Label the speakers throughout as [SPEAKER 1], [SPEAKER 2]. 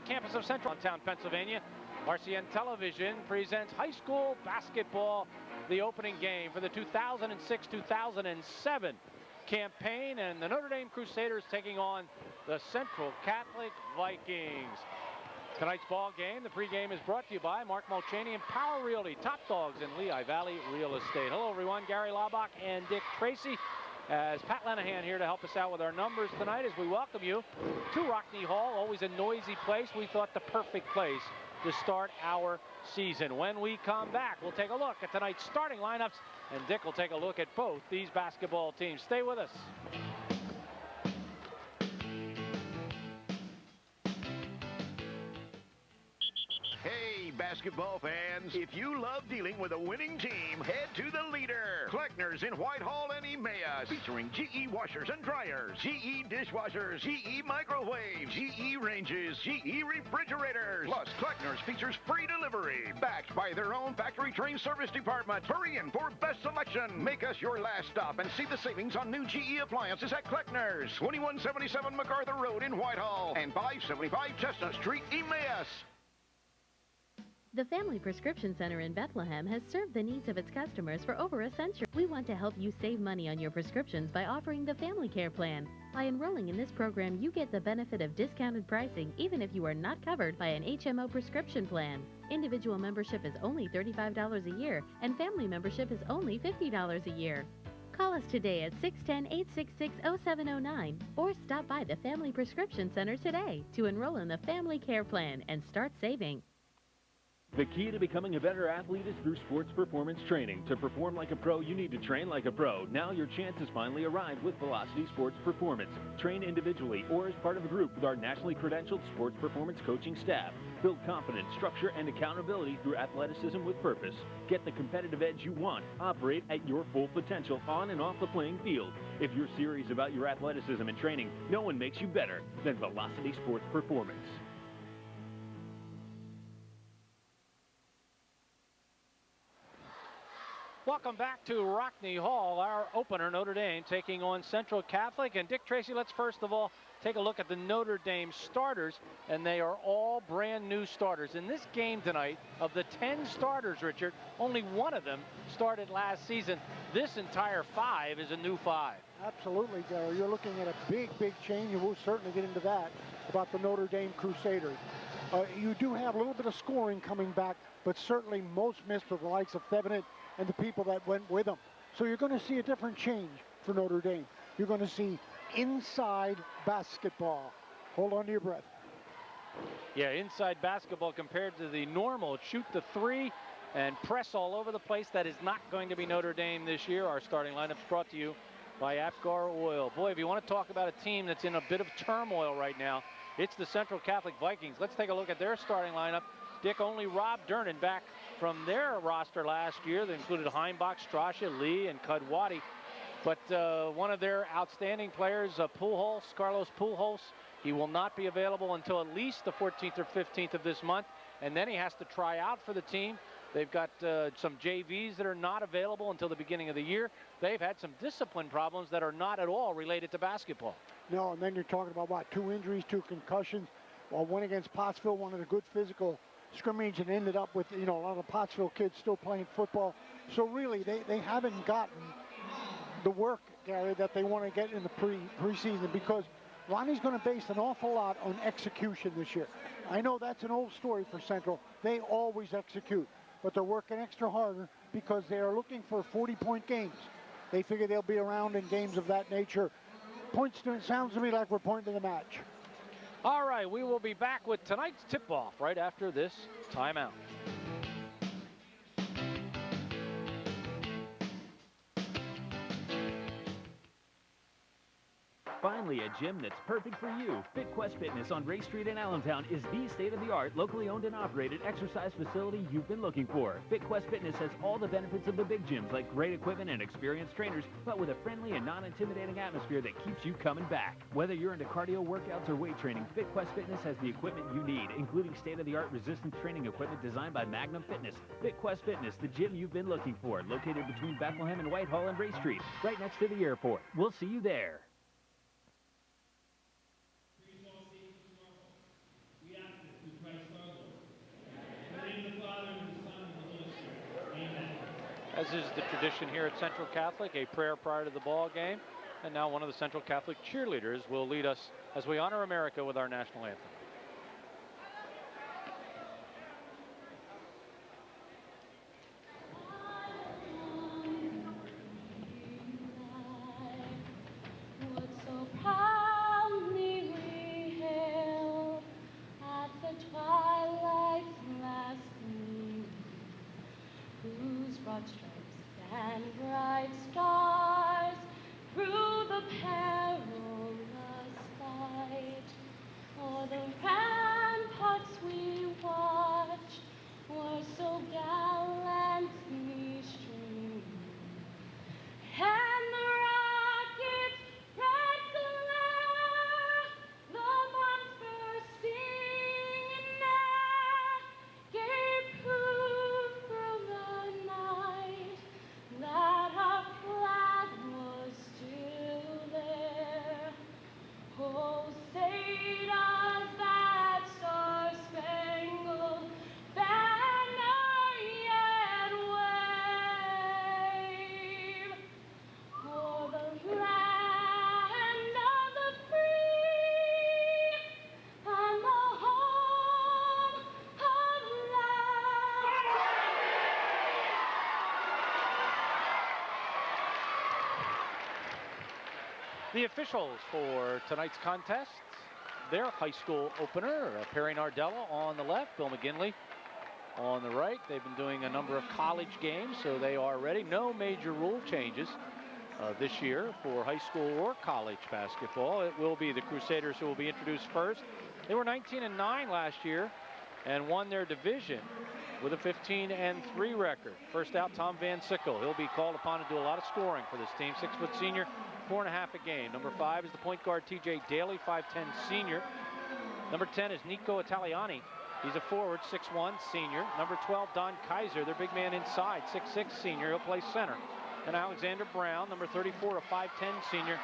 [SPEAKER 1] the campus of Central Town, Pennsylvania. RCN Television presents high school basketball, the opening game for the 2006-2007 campaign, and the Notre Dame Crusaders taking on the Central Catholic Vikings. Tonight's ball game, the pregame, is brought to you by Mark Mulchaney and Power Realty, top dogs in Lehigh Valley Real Estate. Hello, everyone. Gary Laubach and Dick Tracy. As Pat Lenahan here to help us out with our numbers tonight as we welcome you to Rockne Hall, always a noisy place. We thought the perfect place to start our season. When we come back, we'll take a look at tonight's starting lineups, and Dick will take a look at both these basketball teams. Stay with us.
[SPEAKER 2] Hey, basketball fans, if you love dealing with a winning team, head to the leader, Kleckner's in Whitehall and Emmaus, featuring GE washers and dryers, GE dishwashers, GE microwaves, GE ranges, GE refrigerators. Plus, Kleckner's features free delivery, backed by their own factory-trained service department. Hurry in for best selection. Make us your last stop and see the savings on new GE appliances at Kleckner's, 2177 MacArthur Road in Whitehall and 575 Chestnut Street, Emmaus.
[SPEAKER 3] The Family Prescription Center in Bethlehem has served the needs of its customers for over a century. We want to help you save money on your prescriptions by offering the Family Care Plan. By enrolling in this program, you get the benefit of discounted pricing even if you are not covered by an HMO prescription plan. Individual membership is only $35 a year, and family membership is only $50 a year. Call us today at 610-866-0709 or stop by the Family Prescription Center today to enroll in the Family Care Plan and start saving.
[SPEAKER 4] The key to becoming a better athlete is through sports performance training. To perform like a pro, you need to train like a pro. Now your chance has finally arrived with Velocity Sports Performance. Train individually or as part of a group with our nationally credentialed sports performance coaching staff. Build confidence, structure, and accountability through athleticism with purpose. Get the competitive edge you want. Operate at your full potential on and off the playing field. If you're serious about your athleticism and training, no one makes you better than Velocity Sports Performance.
[SPEAKER 1] Welcome back to Rockne Hall, our opener, Notre Dame taking on Central Catholic. And Dick Tracy, let's first of all take a look at the Notre Dame starters, and they are all brand new starters. In this game tonight, of the 10 starters, Richard, only one of them started last season. This entire 5 is a new 5.
[SPEAKER 5] Absolutely, Gary. You're looking at a big change, and we'll certainly get into that about the Notre Dame Crusaders. You do have a little bit of scoring coming back, but certainly most missed with the likes of Thevenet and the people that went with them. So you're going to see a different change for Notre Dame. You're going to see inside basketball. Hold on to your breath.
[SPEAKER 1] Yeah, inside basketball compared to the normal shoot the three and press all over the place. That is not going to be Notre Dame this year. Our starting lineup's brought to you by Apgar Oil. Boy, if you want to talk about a team that's in a bit of turmoil right now, it's the Central Catholic Vikings. Let's take a look at their starting lineup. Dick, only Rob Durnan back from their roster last year. That included Heimbach, Strasha, Lee, and Kudwati. But one of their outstanding players, Carlos Pujols, he will not be available until at least the 14th or 15th of this month. And then he has to try out for the team. They've got some JVs that are not available until the beginning of the year. They've had some discipline problems that are not at all related to basketball.
[SPEAKER 5] No, and then you're talking about, what, 2 injuries, 2 concussions. Well, one against Pottsville, one of the good physical scrimmage, and ended up with, a lot of Pottsville kids still playing football. So really, they haven't gotten the work, Gary, that they want to get in the preseason, because Ronnie's going to base an awful lot on execution this year. I know that's an old story for Central. They always execute, but they're working extra harder because they are looking for 40-point games. They figure they'll be around in games of that nature. It sounds to me like we're pointing to the match.
[SPEAKER 1] All right, we will be back with tonight's tip-off right after this timeout.
[SPEAKER 4] Finally, a gym that's perfect for you. FitQuest Fitness on Ray Street in Allentown is the state-of-the-art, locally owned and operated exercise facility you've been looking for. FitQuest Fitness has all the benefits of the big gyms, like great equipment and experienced trainers, but with a friendly and non-intimidating atmosphere that keeps you coming back. Whether you're into cardio workouts or weight training, FitQuest Fitness has the equipment you need, including state-of-the-art resistance training equipment designed by Magnum Fitness. FitQuest Fitness, the gym you've been looking for, located between Bethlehem and Whitehall and Ray Street, right next to the airport. We'll see you there.
[SPEAKER 1] As is the tradition here at Central Catholic, a prayer prior to the ball game. And now one of the Central Catholic cheerleaders will lead us as we honor America with our national anthem.
[SPEAKER 6] Broad stripes and bright stars through the perilous fight. O'er the ramparts we watched were so gallantly streaming, and the rocket's red glare, the bombs bursting in air, gave proof through the night that our flag was still there. Oh, say does that star-spangled banner yet wave o'er the land of the free and the home of life.
[SPEAKER 1] The officials for tonight's contest, their high school opener, Perry Nardello on the left, Bill McGinley on the right. They've been doing a number of college games, so they are ready. No major rule changes this year for high school or college basketball. It will be the Crusaders who will be introduced first. They were 19-9 last year and won their division with a 15-3 record. First out, Tom Van Sickle. He'll be called upon to do a lot of scoring for this team. 6-foot senior, 4.5 a game. Number 5 is the point guard TJ Daly, 5'10 senior. Number 10 is Nico Italiani. He's a forward, 6'1 senior. Number 12, Don Kaiser, their big man inside, 6'6 senior. He'll play center. And Alexander Brown, number 34, a 5'10 senior.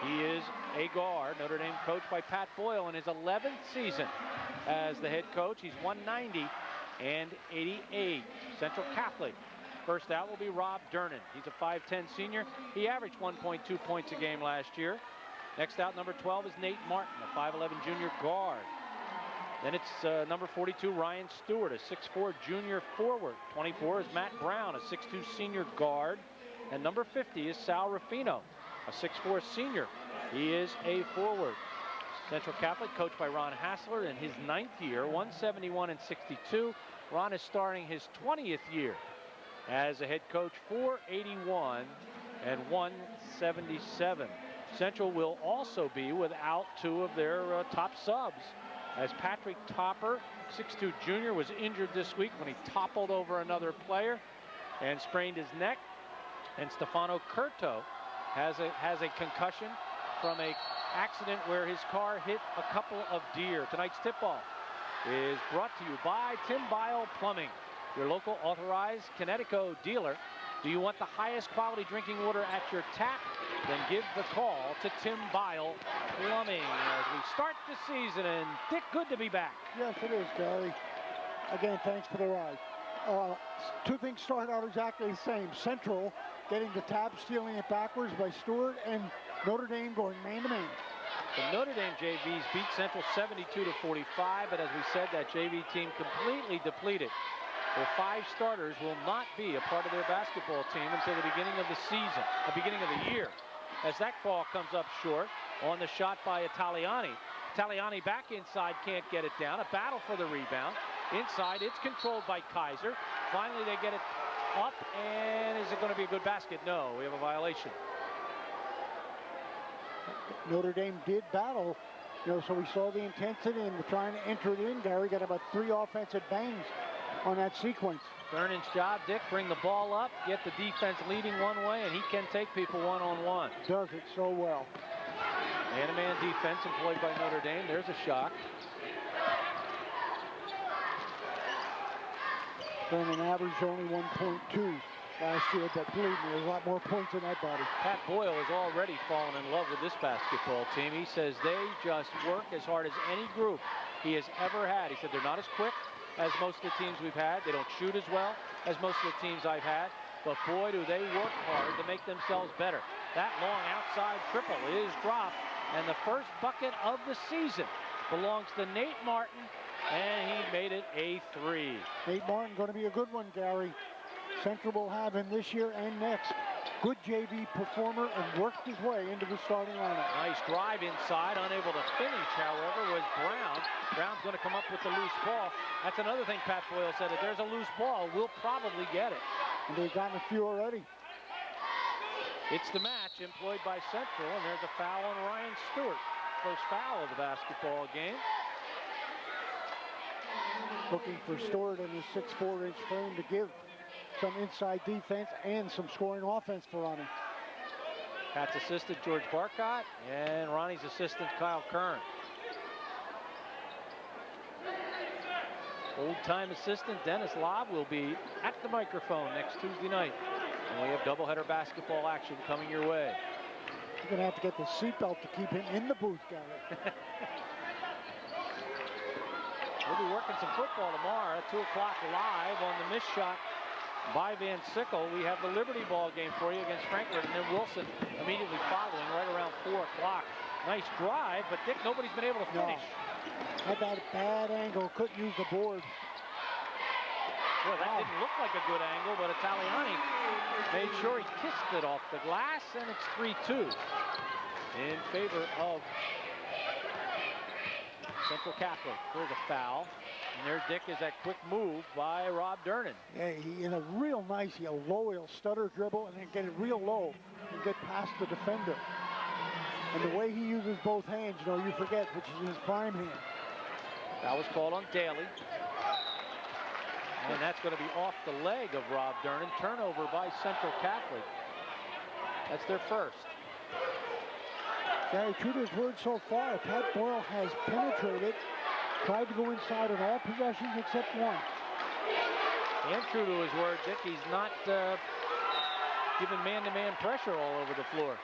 [SPEAKER 1] He is a guard. Notre Dame coached by Pat Boyle in his 11th season as the head coach. He's 190 and 88. Central Catholic. First out will be Rob Dernan. He's a 5'10 senior. He averaged 1.2 points a game last year. Next out, number 12 is Nate Martin, a 5'11 junior guard. Then it's number 42, Ryan Stewart, a 6'4 junior forward. 24 is Matt Brown, a 6'2 senior guard. And number 50 is Sal Ruffino, a 6'4 senior. He is a forward. Central Catholic, coached by Ron Hassler in his 9th year, 171 and 62. Ron is starting his 20th year as a head coach, 481 and 177. Central will also be without 2 of their top subs, as Patrick Topper, 6'2 junior, was injured this week when he toppled over another player and sprained his neck. And Stefano Curto has a concussion from a accident where his car hit a couple of deer. Tonight's tip-off is brought to you by Tim Bile Plumbing, your local authorized Connecticut dealer. Do you want the highest quality drinking water at your tap? Then give the call to Tim Bile Plumbing as we start the season. And Dick, good to be back.
[SPEAKER 5] Yes, it is, Gary. Again, thanks for the ride. 2 things start out exactly the same. Central getting the tap, stealing it backwards by Stewart, and Notre Dame going man-to-man.
[SPEAKER 1] The Notre Dame JVs beat Central 72-45, but as we said, that JV team completely depleted. Their 5 starters will not be a part of their basketball team until the beginning of the season, the beginning of the year. As that ball comes up short on the shot by Italiani. Italiani back inside, can't get it down. A battle for the rebound. Inside, it's controlled by Kaiser. Finally, they get it up, and is it going to be a good basket? No, we have a violation.
[SPEAKER 5] Notre Dame did battle, so we saw the intensity and trying to enter it in. Gary got about 3 offensive bangs on that sequence.
[SPEAKER 1] Vernon's job, Dick, bring the ball up, get the defense leading one way, and he can take people one-on-one.
[SPEAKER 5] Does it so well.
[SPEAKER 1] Man-to-man defense employed by Notre Dame. There's a shot.
[SPEAKER 5] Vernon averaged only 1.2 last year, but believe me, there's a lot more points in that body.
[SPEAKER 1] Pat Boyle has already fallen in love with this basketball team. He says they just work as hard as any group he has ever had. He said they're not as quick as most of the teams we've had. They don't shoot as well as most of the teams I've had. but boy, do they work hard to make themselves better. That long outside triple is dropped, and the first bucket of the season belongs to Nate Martin, and he made it a 3.
[SPEAKER 5] Nate Martin going to be a good one, Gary. Central will have him this year and next. Good JV performer and worked his way into the starting lineup.
[SPEAKER 1] Nice drive inside, unable to finish, however, was Brown. Brown's going to come up with the loose ball. That's another thing Pat Boyle said. If there's a loose ball, we'll probably get it.
[SPEAKER 5] And they've gotten a few already.
[SPEAKER 1] It's the match employed by Central, and there's a foul on Ryan Stewart. First foul of the basketball game.
[SPEAKER 5] Looking for Stewart in his 6'4" frame to give some inside defense and some scoring offense for Ronnie.
[SPEAKER 1] Pat's assistant, George Barcott, and Ronnie's assistant, Kyle Kern. Old-time assistant Dennis Lobb will be at the microphone next Tuesday night. And we have doubleheader basketball action coming your way.
[SPEAKER 5] You're going to have to get the seatbelt to keep him in the booth, Gary.
[SPEAKER 1] We'll be working some football tomorrow at 2 o'clock live on the missed shot by Van Sickle. We have the Liberty ball game for you against Franklin, and then Wilson immediately following right around 4 o'clock. Nice drive, but Dick, nobody's been able to finish.
[SPEAKER 5] Had that bad angle, couldn't use the board.
[SPEAKER 1] Well, that didn't look like a good angle, but Italiani made sure he kissed it off the glass, and it's 3-2 in favor of Central Catholic. There's a foul. And there, Dick, is that quick move by Rob Durnan.
[SPEAKER 5] Yeah, he in a real nice, he'll stutter dribble and then get it real low and get past the defender. And the way he uses both hands, you forget which is his prime hand.
[SPEAKER 1] That was called on Daly. And that's going to be off the leg of Rob Durnan. Turnover by Central Catholic. That's their first.
[SPEAKER 5] Gary, true to his word so far, Pat Boyle has penetrated, tried to go inside on all possessions except one.
[SPEAKER 1] And true to his word, Dick, he's not giving man-to-man pressure all over the floor,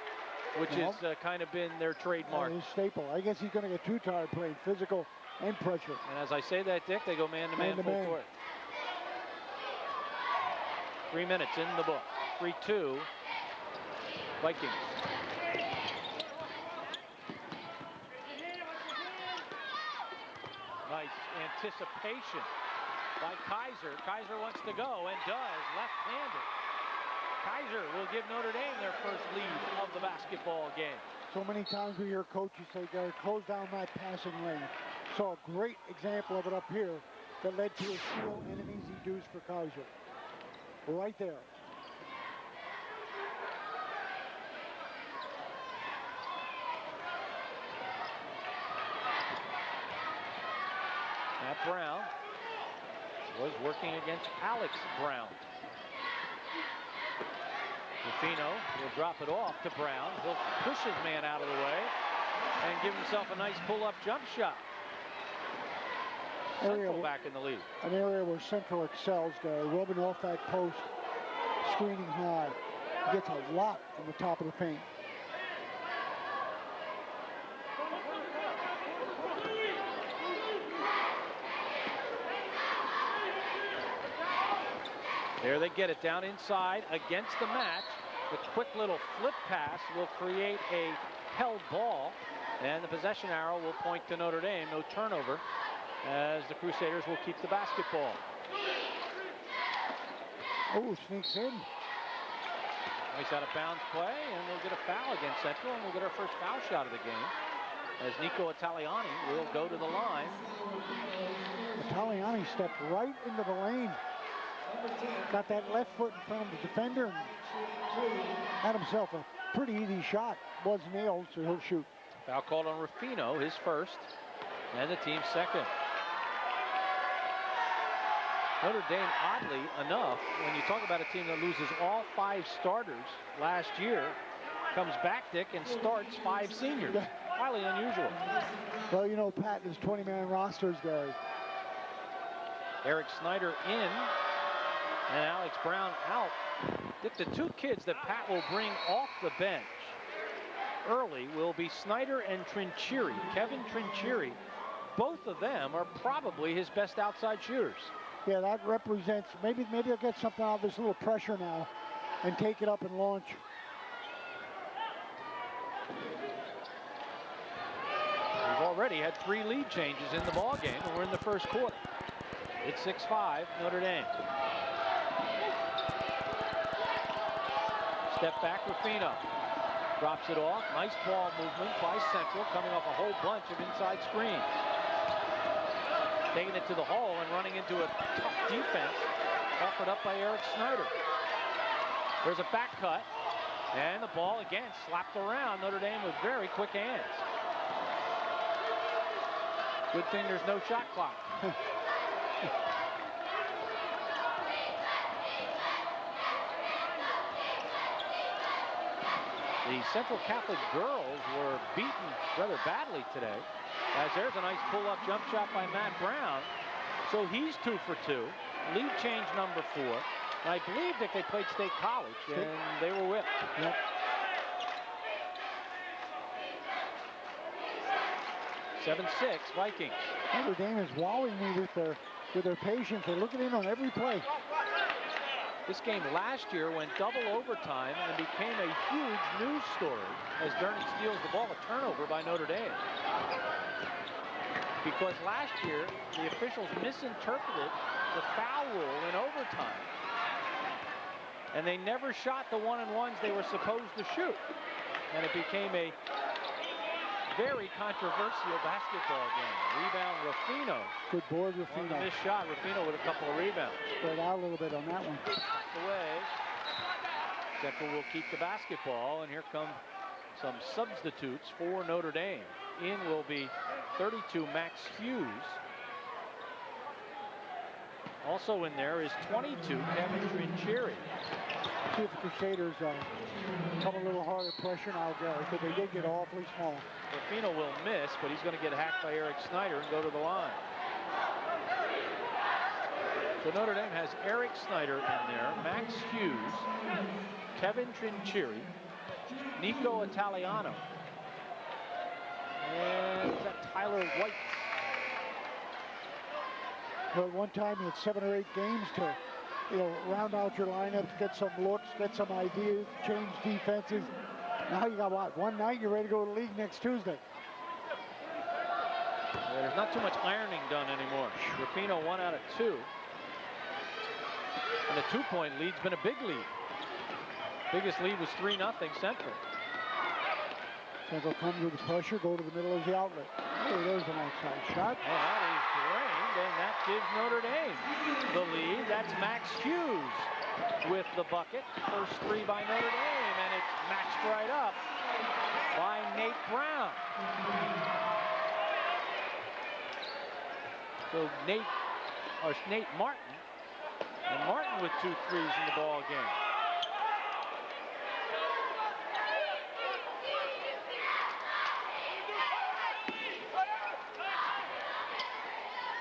[SPEAKER 1] which has kind of been their trademark.
[SPEAKER 5] His staple. I guess he's going to get too tired playing physical and pressure.
[SPEAKER 1] And as I say that, Dick, they go man-to-man full court. 3 minutes in the book. 3-2, Vikings. Nice anticipation by Kaiser. Kaiser wants to go and does, left-handed. Kaiser will give Notre Dame their first lead of the basketball game.
[SPEAKER 5] So many times we hear coaches say, Gary, close down that passing lane. Saw a great example of it up here that led to a steal and an easy deuce for Kaiser. Right there.
[SPEAKER 1] Matt Brown was working against Alex Brown. Rufino will drop it off to Brown. He'll push his man out of the way and give himself a nice pull-up jump shot. Central back in the lead.
[SPEAKER 5] An area where Central excels, Gary, rubbing off that post, screening high. He gets a lot from the top of the paint.
[SPEAKER 1] There they get it down inside against the match. The quick little flip pass will create a held ball, and the possession arrow will point to Notre Dame. No turnover, as the Crusaders will keep the basketball.
[SPEAKER 5] Oh, sneaks in.
[SPEAKER 1] Nice out of bounds play, and we'll get a foul against Central, and we'll get our first foul shot of the game, as Nico Italiani will go to the line.
[SPEAKER 5] Italiani stepped right into the lane. Got that left foot in front of the defender and had himself a pretty easy shot. Was nailed, so he'll shoot.
[SPEAKER 1] Foul called on Rufino, his first, and the team's second. Notre Dame, oddly enough, when you talk about a team that loses all 5 starters last year, comes back, Dick, and starts 5 seniors. Highly unusual.
[SPEAKER 5] Well, Pat is 20-man rosters, Gary.
[SPEAKER 1] Eric Snyder in, and Alex Brown out. Dick, the 2 kids that Pat will bring off the bench early will be Snyder and Trincheri. Kevin Trincheri. Both of them are probably his best outside shooters.
[SPEAKER 5] Yeah, that represents, maybe he'll get something out of this little pressure now. and take it up and launch.
[SPEAKER 1] We've already had 3 lead changes in the ball game, and we're in the first quarter. It's 6-5 Notre Dame. Step back, Ruffino. Drops it off. Nice ball movement by Central, coming off a whole bunch of inside screens. Taking it to the hole and running into a tough defense offered up by Eric Snyder. There's a back cut, and the ball again slapped around. Notre Dame with very quick hands. Good thing there's no shot clock. The Central Catholic girls were beaten rather badly today, as there's a nice pull-up jump shot by Matt Brown. So he's 2 for 2. Lead change number 4. And I believe that they played State College, and they were whipped.
[SPEAKER 5] Yep.
[SPEAKER 1] 7-6 Vikings.
[SPEAKER 5] Notre Dame is wowing me with their patience. They're looking in on every play.
[SPEAKER 1] This game last year went double overtime and became a huge news story as Durney steals the ball, a turnover by Notre Dame. Because last year, the officials misinterpreted the foul rule in overtime. And they never shot the 1-and-1s they were supposed to shoot. And it became a very controversial basketball game. Rebound, Ruffino.
[SPEAKER 5] Good board,
[SPEAKER 1] On
[SPEAKER 5] Ruffino.
[SPEAKER 1] the missed shot, Ruffino with a couple of rebounds.
[SPEAKER 5] Spread out a little bit on that one.
[SPEAKER 1] Away. Central will keep the basketball, and here come some substitutes for Notre Dame. In will be 32 Max Hughes. Also in there is 22 Kevin Trincheri.
[SPEAKER 5] See if the Crusaders come a little harder pressure now, Gary, because they did get awfully small.
[SPEAKER 1] Ruffino will miss, but he's going to get hacked by Eric Snyder and go to the line. So Notre Dame has Eric Snyder in there, Max Hughes, Kevin Trincheri, Nico Italiano, and is that Tyler White?
[SPEAKER 5] But one time you had 7 or 8 games to, round out your lineups, get some looks, get some ideas, change defenses. Now you got what? One night, you're ready to go to the league next Tuesday.
[SPEAKER 1] Yeah, there's not too much ironing done anymore. Ruffino 1 out of 2. And the 2-point lead's been a big lead. Biggest lead was 3-0 Central.
[SPEAKER 5] Central comes with the pressure, go to the middle of the outlet. Hey, there's an outside shot.
[SPEAKER 1] And that is drained, and that gives Notre Dame the lead. That's Max Hughes with the bucket. First 3 by Notre Dame, and it's matched right up by Nate Brown. So Nate Martin, and Martin with 2 threes in the ball game.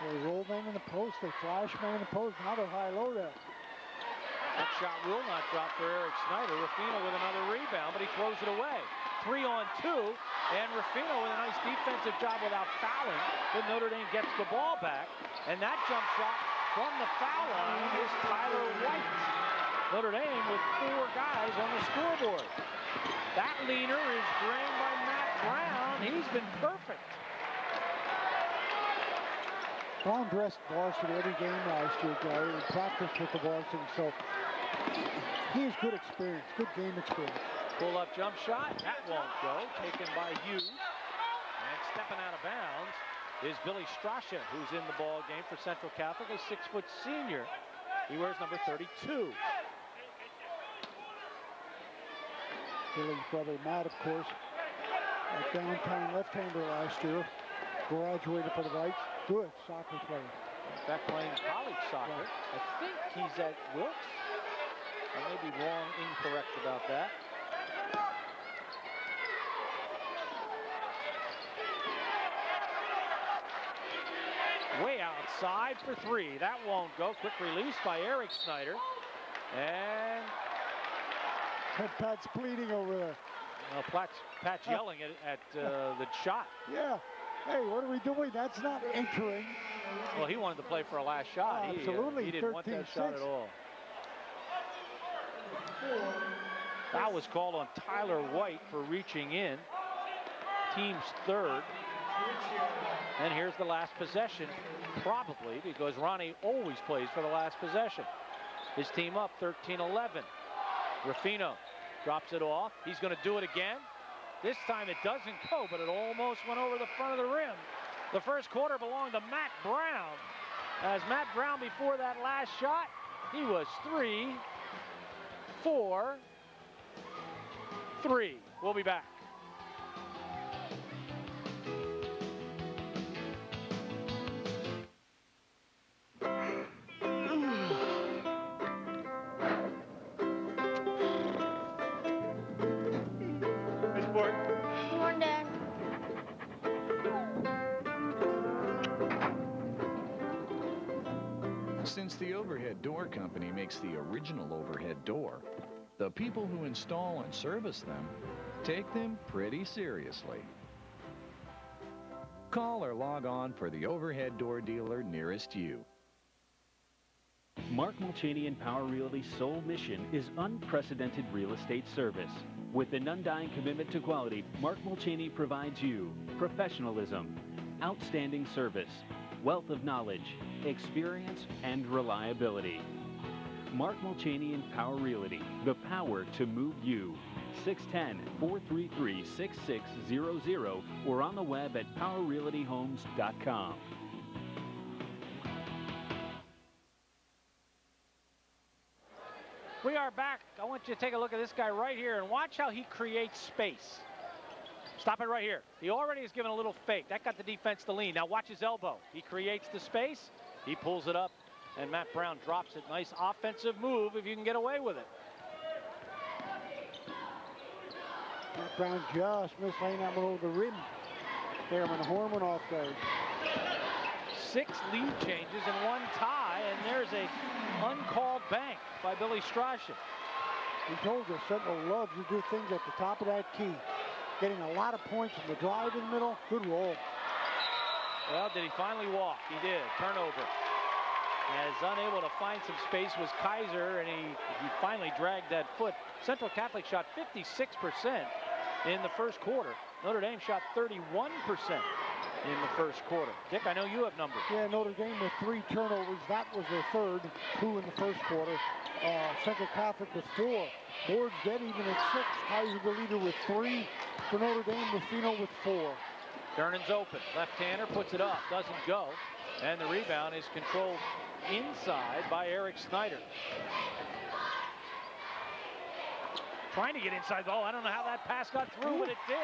[SPEAKER 5] They roll man in the post, they flash man in the post, now they're high-low there.
[SPEAKER 1] That shot will not drop for Eric Snyder. Ruffino with another rebound, but he throws it away. 3-on-2, and Ruffino with a nice defensive job without fouling. But Notre Dame gets the ball back, and that jump shot from the foul line is Tyler White. Notre Dame with 4 guys on the scoreboard. That leaner is drained by Matt Brown. He's been perfect.
[SPEAKER 5] Brown dressed varsity every game last year, Gary, and practiced with the varsity, so he has good experience, good game experience.
[SPEAKER 1] Pull-up jump shot, that won't go. Taken by Hughes. And stepping out of bounds is Billy Strasha, who's in the ball game for Central Catholic, a 6-foot senior. He wears number 32.
[SPEAKER 5] Billy's brother Matt, of course, a downtown left-hander last year, graduated for the Vikes. Good soccer player.
[SPEAKER 1] In fact, playing college soccer. Yeah. I think he's at Wilkes. I may be wrong, incorrect about that. Way outside for 3. That won't go. Quick release by Eric Snyder. And
[SPEAKER 5] Pat's pleading over there.
[SPEAKER 1] Well, Pat's yelling at the shot.
[SPEAKER 5] Yeah. Hey, what are we doing? That's not entering.
[SPEAKER 1] Well, he wanted to play for a last shot.
[SPEAKER 5] Absolutely.
[SPEAKER 1] He didn't want that shot at all. Foul was called on Tyler White for reaching in. Team's third. And here's the last possession, probably, because Ronnie always plays for the last possession. His team up 13-11. Ruffino drops it off. He's going to do it again. This time it doesn't go, but it almost went over the front of the rim. The first quarter belonged to Matt Brown. As Matt Brown, before that last shot, he was 3 for 3. We'll be back.
[SPEAKER 7] Since the Overhead Door Company makes the original overhead door, the people who install and service them take them pretty seriously. Call or log on for the overhead door dealer nearest you.
[SPEAKER 4] Mark Mulchaney and Power Realty's sole mission is unprecedented real estate service. With an undying commitment to quality, Mark Mulchaney provides you professionalism, outstanding service, wealth of knowledge, experience, and reliability. Mark Mulchaney and Power Realty, the power to move you. 610-433-6600 or on the web at powerrealtyhomes.com.
[SPEAKER 1] We are back. I want you to take a look at this guy right here and watch how he creates space. Stop it right here. He already has given a little fake. That got the defense to lean. Now watch his elbow. He creates the space. He pulls it up, and Matt Brown drops it. Nice offensive move if you can get away with it.
[SPEAKER 5] Matt Brown just missed laying that one over the rim. There, when the horn went off there.
[SPEAKER 1] 6 lead changes and 1 tie, and there's a uncalled bank by Billy Strachan.
[SPEAKER 5] He told us Central loves to do things at the top of that key. Getting a lot of points in the drive in the middle. Good roll.
[SPEAKER 1] Well, did he finally walk? He did. Turnover. As unable to find some space was Kaiser, and he finally dragged that foot. Central Catholic shot 56% in the first quarter. Notre Dame shot 31% in the first quarter. Dick, I know you have numbers.
[SPEAKER 5] Yeah, Notre Dame with 3 turnovers. That was their third. 2 in the first quarter. Central Catholic with 4. Boards dead even at 6. Kaiser the leader with 3. For Notre Dame, Ruffino with 4.
[SPEAKER 1] Dernan's open. Left-hander puts it up. Doesn't go. And the rebound is controlled inside by Eric Snyder. Trying to get inside the ball. I don't know how that pass got through, but it did.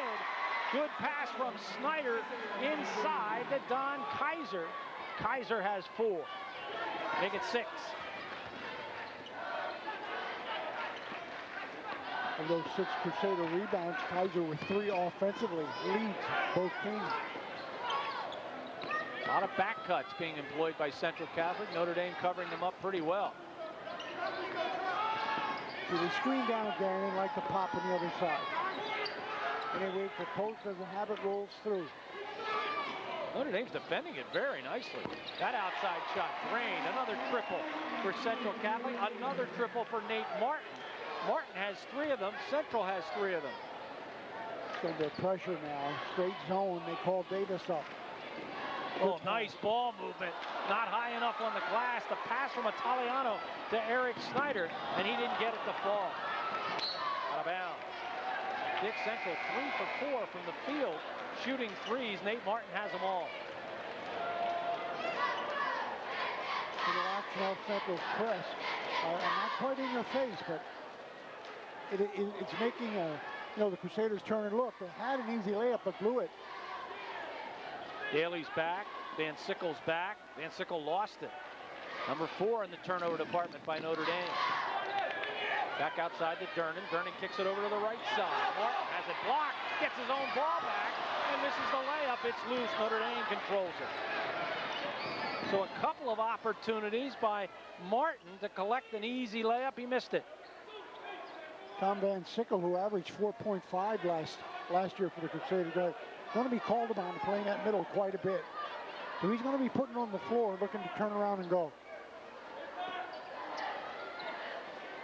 [SPEAKER 1] Good pass from Snyder inside to Don Kaiser. Kaiser has 4. Make it 6.
[SPEAKER 5] Of those 6 Crusader rebounds, Kaiser with 3 offensively leads both teams.
[SPEAKER 1] A lot of back cuts being employed by Central Catholic. Notre Dame covering them up pretty well.
[SPEAKER 5] So they screen down again and like to pop on the other side. And they wait for Post doesn't have it, rolls through.
[SPEAKER 1] Notre Dame's defending it very nicely. That outside shot drained. Another triple for Central Catholic. Another triple for Nate Martin. Martin has 3 of them. Central has 3 of them.
[SPEAKER 5] It's under pressure now. Straight zone. They call Davis up.
[SPEAKER 1] Oh, nice ball movement. Not high enough on the glass. The pass from Italiano to Eric Snyder, and he didn't get it to fall. Out of bounds. Dick Central 3 for 4 from the field. Shooting threes. Nate Martin has them all.
[SPEAKER 5] Little action off Central's press. Not quite in your face, but it's making the Crusaders turn and look. They had an easy layup, but blew it.
[SPEAKER 1] Daly's back. Van Sickle's back. Van Sickle lost it. Number 4 in the turnover department by Notre Dame. Back outside to Dernan. Dernan kicks it over to the right side. Martin has it blocked. Gets his own ball back and misses the layup. It's loose. Notre Dame controls it. So a couple of opportunities by Martin to collect an easy layup. He missed it.
[SPEAKER 5] Tom Van Sickle, who averaged 4.5 last year for the Crusaders, going to be called upon to play in that middle quite a bit. So he's going to be putting on the floor, looking to turn around and go.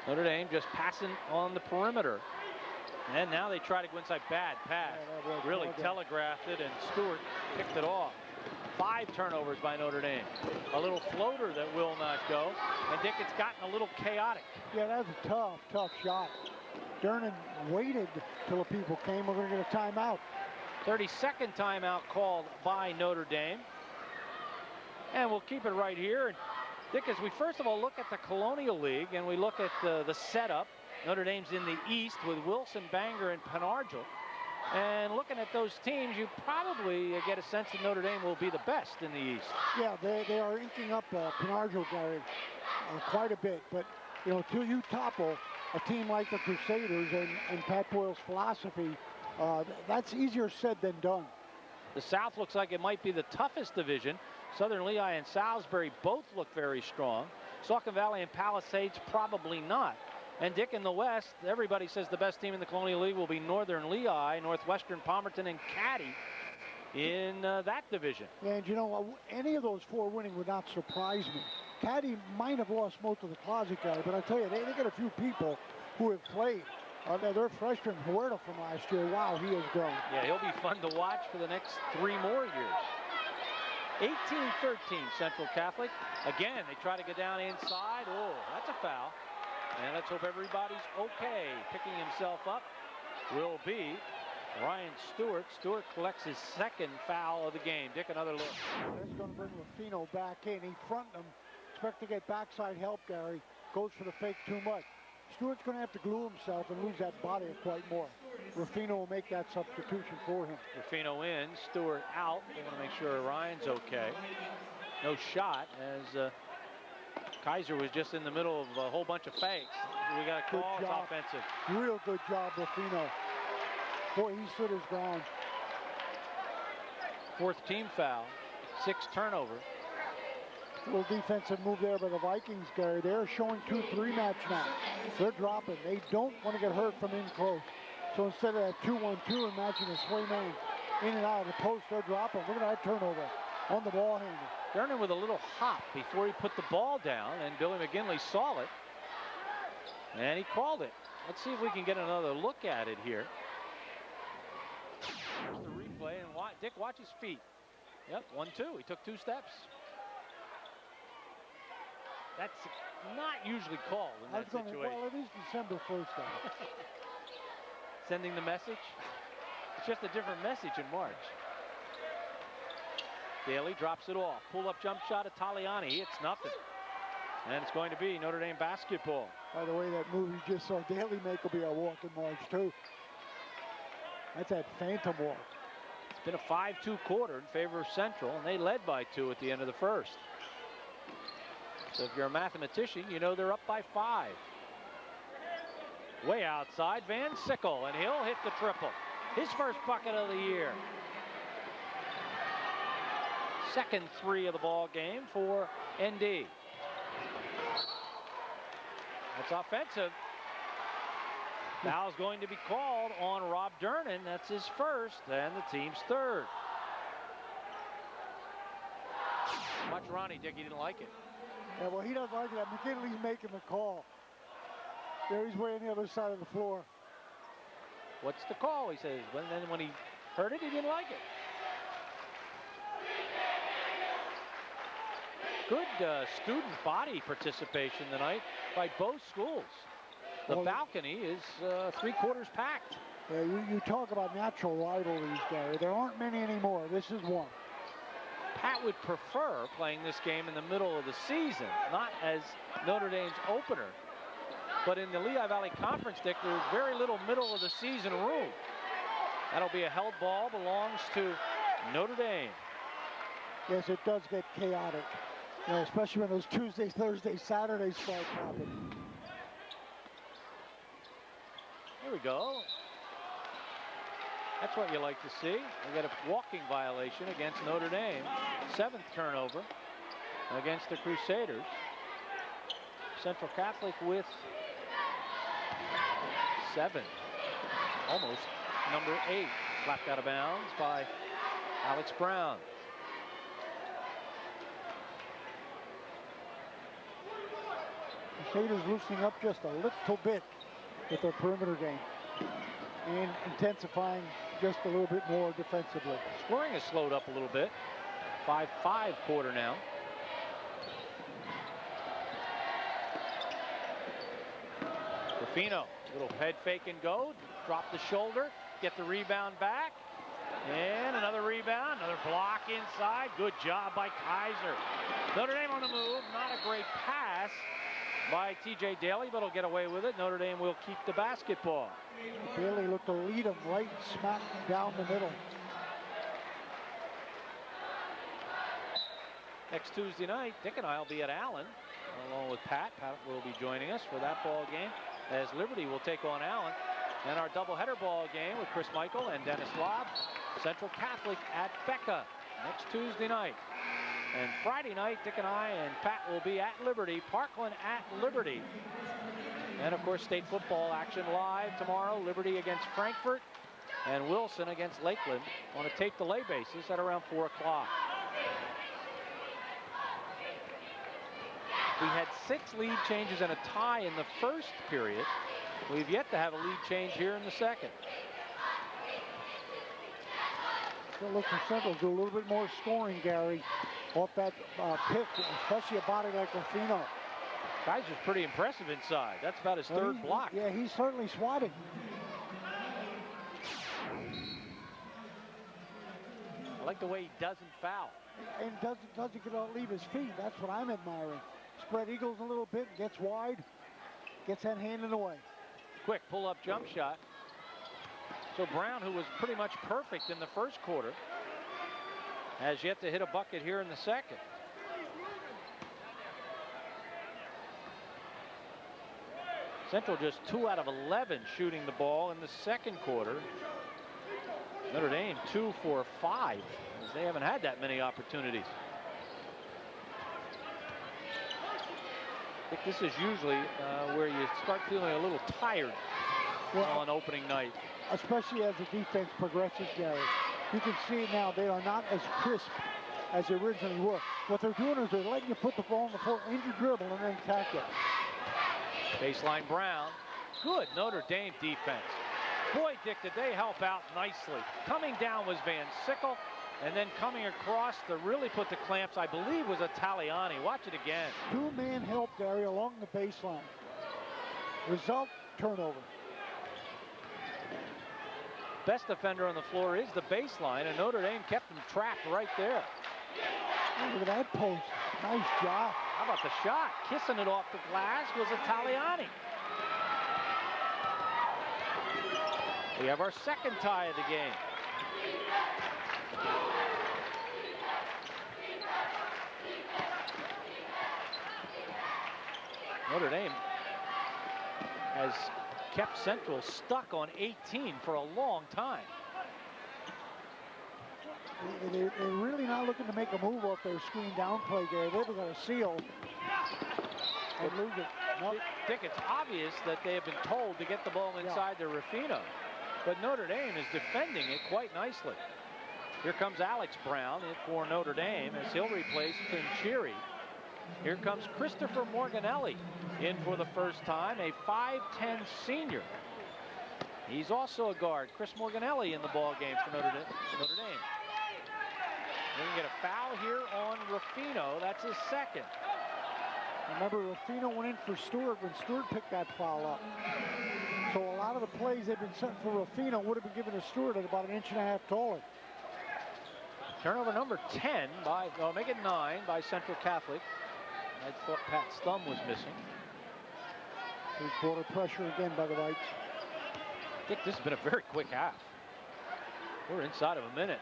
[SPEAKER 1] Notre Dame just passing on the perimeter. And now they try to go inside. Bad pass.
[SPEAKER 5] Yeah,
[SPEAKER 1] really telegraphed it, and Stewart picked it off. 5 turnovers by Notre Dame. A little floater that will not go. And Dick, it's gotten a little chaotic.
[SPEAKER 5] Yeah, that's a tough shot. Durnan waited till the people came. We're going to get a timeout.
[SPEAKER 1] 32nd timeout called by Notre Dame. And we'll keep it right here. And Dick, as we first of all look at the Colonial League and we look at the setup, Notre Dame's in the East with Wilson, Bangor, and Penargil. And looking at those teams, you probably get a sense that Notre Dame will be the best in the East.
[SPEAKER 5] Yeah, they are inking up Penargil, Gary, quite a bit. But, you know, till you topple a team like the Crusaders and Pat Boyle's philosophy, that's easier said than done.
[SPEAKER 1] The South looks like it might be the toughest division. Southern Lehigh and Salisbury both look very strong. Saucon Valley and Palisades probably not. And Dick, in the West, everybody says the best team in the Colonial League will be Northern Lehigh, Northwestern, Palmerton, and Caddy in that division.
[SPEAKER 5] Yeah, and you know, any of those 4 winning would not surprise me. Caddy might have lost most of the closet guy, but I tell you, they got a few people who have played. Their freshman Huerta from last year, wow, he has grown.
[SPEAKER 1] Yeah, he'll be fun to watch for the next 3 more years. 18-13 Central Catholic. Again, they try to get down inside. Oh, that's a foul. And let's hope everybody's okay. Picking himself up will be Ryan Stewart. Stewart collects his 2nd foul of the game. Dick, another look.
[SPEAKER 5] That's going to bring Rufino back in. He fronted him. Expect to get backside help, Gary. Goes for the fake too much. Stewart's going to have to glue himself and lose that body quite more. Rufino will make that substitution for him.
[SPEAKER 1] Rufino in, Stewart out. They want to make sure Ryan's okay. No shot as Kaiser was just in the middle of a whole bunch of fakes. We got a call. It's offensive.
[SPEAKER 5] Real good job, Rufino. Boy, he stood his ground.
[SPEAKER 1] 4th team foul. 6 turnover.
[SPEAKER 5] A little defensive move there by the Vikings, Gary. They're showing 2-3 match now. They're dropping. They don't want to get hurt from in close. So instead of that 2-1-2 and matching a sway man in and out of the post, they're dropping. Look at that turnover on the ball handle.
[SPEAKER 1] Durnan with a little hop before he put the ball down, and Billy McGinley saw it. And he called it. Let's see if we can get another look at it here. Here's the replay, and Dick, watch his feet. Yep, 1-2. He took 2 steps. That's not usually called in that situation.
[SPEAKER 5] Well, it is December 1st, though.
[SPEAKER 1] Sending the message? It's just a different message in March. Daly drops it off. Pull-up jump shot at Taliani. It's nothing. And it's going to be Notre Dame basketball.
[SPEAKER 5] By the way, that move you just saw Daly make will be a walk in March, too. That's that phantom walk.
[SPEAKER 1] It's been a 5-2 quarter in favor of Central, and they led by 2 at the end of the first. So if you're a mathematician, you know they're up by 5. Way outside, Van Sickle, and he'll hit the triple. His first bucket of the year. 2nd 3 of the ball game for ND. That's offensive. Foul's going to be called on Rob Durnan. That's his first and the team's 3rd. Watch Ronnie, Dick, he didn't like it.
[SPEAKER 5] Yeah, well, he doesn't like it. McKinley's making the call. There he's way on the other side of the floor.
[SPEAKER 1] What's the call, he says. But then when he heard it, he didn't like it. Good student body participation tonight by both schools. The balcony is 3/4 packed.
[SPEAKER 5] Yeah, you talk about natural rivalries, Gary. There aren't many anymore. This is one.
[SPEAKER 1] Pat would prefer playing this game in the middle of the season, not as Notre Dame's opener. But in the Lehigh Valley Conference, Dick, there's very little middle of the season room. That'll be a held ball, belongs to Notre Dame.
[SPEAKER 5] Yes, it does get chaotic, you know, especially when those Tuesdays, Thursdays, Saturdays start happening.
[SPEAKER 1] Here we go. That's what you like to see. We got a walking violation against Notre Dame. 7th turnover against the Crusaders. Central Catholic with 7. Almost number 8. Slapped out of bounds by Alex Brown.
[SPEAKER 5] Crusaders loosening up just a little bit with their perimeter game and intensifying just a little bit more defensively.
[SPEAKER 1] Scoring has slowed up a little bit. 5-5 quarter now. Ruffino, little head fake and go. Drop the shoulder, get the rebound back. And another rebound, another block inside. Good job by Kaiser. Notre Dame on the move. Not a great pass by T.J. Daly, but will get away with it. Notre Dame will keep the basketball.
[SPEAKER 5] Daly looked to lead him right smack down the middle.
[SPEAKER 1] Next Tuesday night, Dick and I will be at Allen, along with Pat. Pat will be joining us for that ball game, as Liberty will take on Allen. And our doubleheader ball game with Chris Michael and Dennis Lobb. Central Catholic at Becca next Tuesday night. And Friday night, Dick and I and Pat will be at Liberty, Parkland at Liberty. And of course, state football action live tomorrow. Liberty against Frankfort and Wilson against Lakeland on a tape delay basis at around 4 o'clock. We had 6 lead changes and a tie in the first period. We've yet to have a lead change here in the second.
[SPEAKER 5] So look for Central to do a little bit more scoring, Gary, off that pick, especially a body like Ruffino.
[SPEAKER 1] Kaiser's pretty impressive inside. That's about his third block.
[SPEAKER 5] Yeah, he's certainly swatting.
[SPEAKER 1] I like the way he doesn't foul.
[SPEAKER 5] And doesn't get out, leave his feet. That's what I'm admiring. Spread eagles a little bit, gets wide, gets that hand in the way.
[SPEAKER 1] Quick pull-up jump shot. So Brown, who was pretty much perfect in the first quarter, has yet to hit a bucket here in the second. Central just 2 out of 11 shooting the ball in the second quarter. Notre Dame 2 for 5, as they haven't had that many opportunities. I think this is usually where you start feeling a little tired on opening night.
[SPEAKER 5] Especially as the defense progresses, Gary. You can see it now. They are not as crisp as they originally were. What they're doing is they're letting you put the ball on the floor, into dribble, and then attack it.
[SPEAKER 1] Baseline Brown. Good Notre Dame defense. Boy, Dick, did they help out nicely. Coming down was Van Sickle, and then coming across to really put the clamps, I believe, was Italiani. Watch it again.
[SPEAKER 5] 2-man help, Gary, along the baseline. Result, turnover.
[SPEAKER 1] Best defender on the floor is the baseline, and Notre Dame kept him trapped right there.
[SPEAKER 5] Oh, look at that post. Nice job.
[SPEAKER 1] How about the shot? Kissing it off the glass was Italiani. We have our second tie of the game. Notre Dame has kept Central stuck on 18 for a long time.
[SPEAKER 5] They're really not looking to make a move off their screen down play, Gary. They've got a seal and lose it. Nope.
[SPEAKER 1] Dick, it's obvious that they have been told to get the ball inside their Ruffino, but Notre Dame is defending it quite nicely. Here comes Alex Brown in for Notre Dame as he'll replace Fincheri. Here comes Christopher Morganelli in for the first time, a 5'10" senior. He's also a guard. Chris Morganelli in the ball game for Notre Dame. We're going to get a foul here on Ruffino. That's his second.
[SPEAKER 5] Remember, Ruffino went in for Stewart when Stewart picked that foul up. So a lot of the plays they've been set for Ruffino would have been given to Stewart at about 1.5 inches taller.
[SPEAKER 1] Turnover number 10 by, make it 9 by Central Catholic. I thought Pat's thumb was missing.
[SPEAKER 5] Three-quarter pressure again by the Whites.
[SPEAKER 1] I think this has been a very quick half. We're inside of a minute.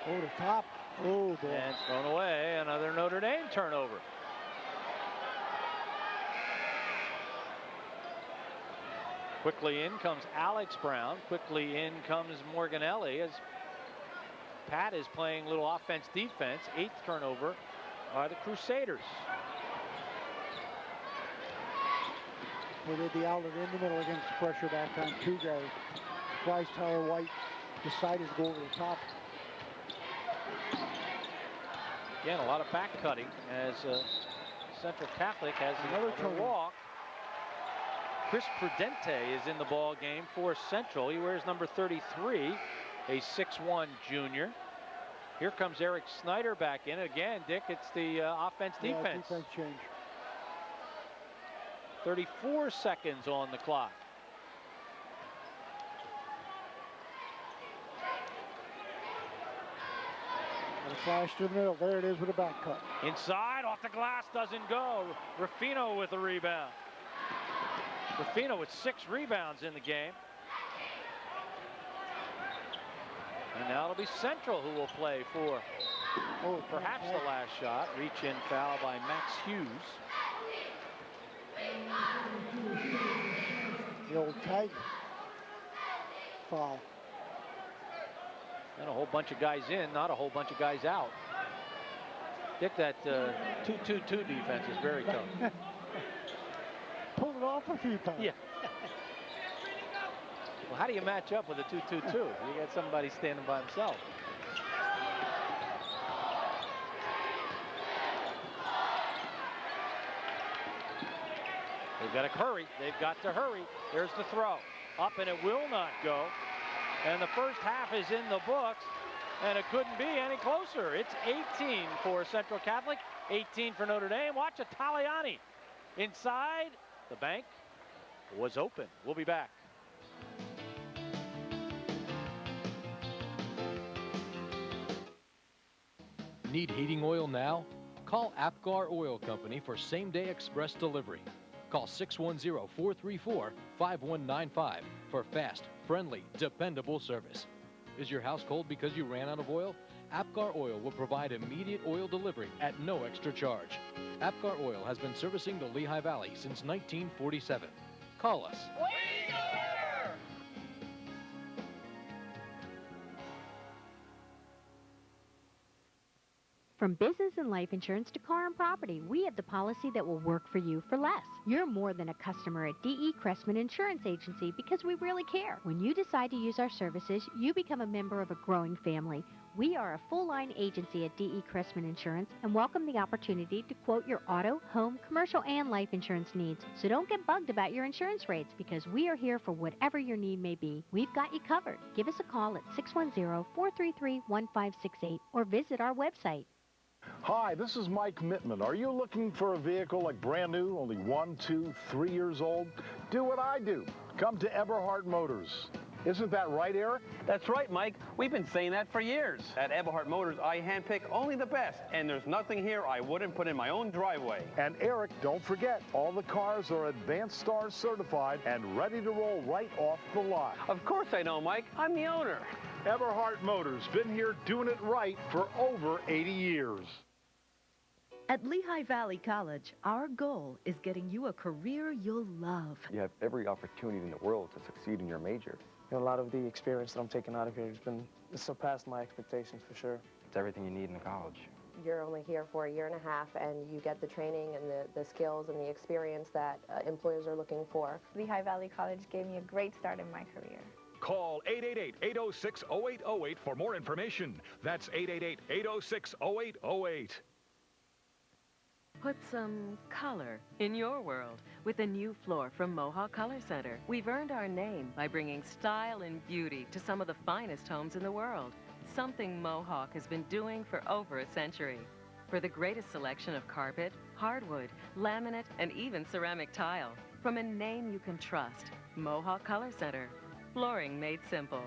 [SPEAKER 5] Over the top. Oh, boy.
[SPEAKER 1] And thrown away. Another Notre Dame turnover. Quickly in comes Alex Brown. Quickly in comes Morganelli as Pat is playing a little offense-defense. 8th turnover by the Crusaders.
[SPEAKER 5] We did the outlet in the middle against the pressure that time too, Gary. Bryce Tyler White decided to go over the top.
[SPEAKER 1] Again, a lot of back cutting as Central Catholic has
[SPEAKER 5] Another
[SPEAKER 1] another
[SPEAKER 5] turnover.
[SPEAKER 1] walk. Chris Prudente is in the ball game for Central. He wears number 33, a 6'1 junior. Here comes Eric Snyder back in. Again, Dick, it's the offense-defense.
[SPEAKER 5] Yeah, defense change.
[SPEAKER 1] 34 seconds on the clock.
[SPEAKER 5] And a flash to the middle. There it is with a back cut.
[SPEAKER 1] Inside, off the glass, doesn't go. Ruffino with a rebound. Ruffino with 6 rebounds in the game. And now it'll be Central who will play for perhaps the last shot. Reach-in foul by Max Hughes.
[SPEAKER 5] The old tag foul.
[SPEAKER 1] And a whole bunch of guys in, not a whole bunch of guys out. Dick, that 2-2-2 defense is very tough.
[SPEAKER 5] Pulled it off a few times.
[SPEAKER 1] Yeah. Well, how do you match up with a 2-2-2? You got somebody standing by himself. They've got to hurry. They've got to hurry. There's the throw. Up, and it will not go. And the first half is in the books, and it couldn't be any closer. It's 18 for Central Catholic, 18 for Notre Dame. Watch Italiani. Inside, the bank was open. We'll be back.
[SPEAKER 8] Need heating oil now? Call Apgar Oil Company for same-day express delivery. Call 610-434-5195 for fast, friendly, dependable service. Is your house cold because you ran out of oil? Apgar Oil will provide immediate oil delivery at no extra charge. Apgar Oil has been servicing the Lehigh Valley since 1947. Call us.
[SPEAKER 9] From business and life insurance to car and property, we have the policy that will work for you for less. You're more than a customer at D.E. Cressman Insurance Agency because we really care. When you decide to use our services, you become a member of a growing family. We are a full-line agency at D.E. Cressman Insurance and welcome the opportunity to quote your auto, home, commercial, and life insurance needs. So don't get bugged about your insurance rates because we are here for whatever your need may be. We've got you covered. Give us a call at 610-433-1568 or visit our website.
[SPEAKER 10] Hi, this is Mike Mittman. Are you looking for a vehicle like brand new, only 1, 2, 3 years old? Do what I do. Come to Eberhard Motors. Isn't that right, Eric?
[SPEAKER 11] That's right, Mike. We've been saying that for years. At Eberhard Motors, I handpick only the best, and there's nothing here I wouldn't put in my own driveway.
[SPEAKER 10] And Eric, don't forget, all the cars are Advanced Stars certified and ready to roll right off the lot.
[SPEAKER 11] Of course I know, Mike. I'm the owner.
[SPEAKER 10] Eberhard Motors, been here doing it right for over 80 years.
[SPEAKER 12] At Lehigh Valley College, our goal is getting you a career you'll love.
[SPEAKER 13] You have every opportunity in the world to succeed in your major.
[SPEAKER 14] A lot of the experience that I'm taking out of here it's surpassed my expectations for sure.
[SPEAKER 13] It's everything you need in college.
[SPEAKER 15] You're only here for a year and a half, and you get the training and the skills and the experience that employers are looking for.
[SPEAKER 16] Lehigh Valley College gave me a great start in my career.
[SPEAKER 17] Call 888-806-0808 for more information. That's 888-806-0808.
[SPEAKER 12] Put some color in your world with a new floor from Mohawk Color Center. We've earned our name by bringing style and beauty to some of the finest homes in the world, something Mohawk has been doing for over a century. For the greatest selection of carpet, hardwood, laminate, and even ceramic tile, from a name you can trust, Mohawk Color Center. Flooring made simple.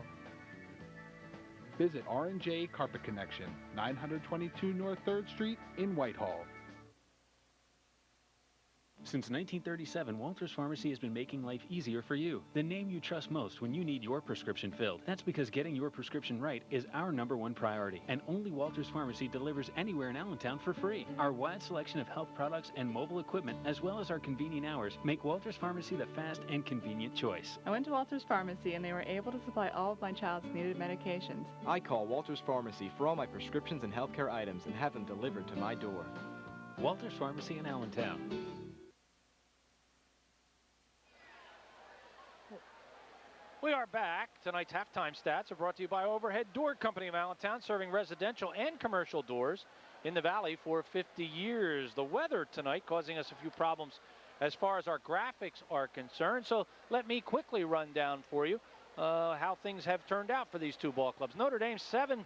[SPEAKER 18] Visit R&J Carpet Connection, 922 North 3rd Street in Whitehall.
[SPEAKER 4] Since 1937, Walters Pharmacy has been making life easier for you. The name you trust most when you need your prescription filled. That's because getting your prescription right is our #1 priority. And only Walters Pharmacy delivers anywhere in Allentown for free. Our wide selection of health products and mobile equipment, as well as our convenient hours, make Walters Pharmacy the fast and convenient choice.
[SPEAKER 19] I went to Walters Pharmacy and they were able to supply all of my child's needed medications.
[SPEAKER 20] I call Walters Pharmacy for all my prescriptions and healthcare items and have them delivered to my door.
[SPEAKER 4] Walters Pharmacy in Allentown.
[SPEAKER 1] We are back. Tonight's halftime stats are brought to you by Overhead Door Company of Allentown, serving residential and commercial doors in the Valley for 50 years. The weather tonight causing us a few problems as far as our graphics are concerned. So let me quickly run down for you how things have turned out for these two ball clubs. Notre Dame 7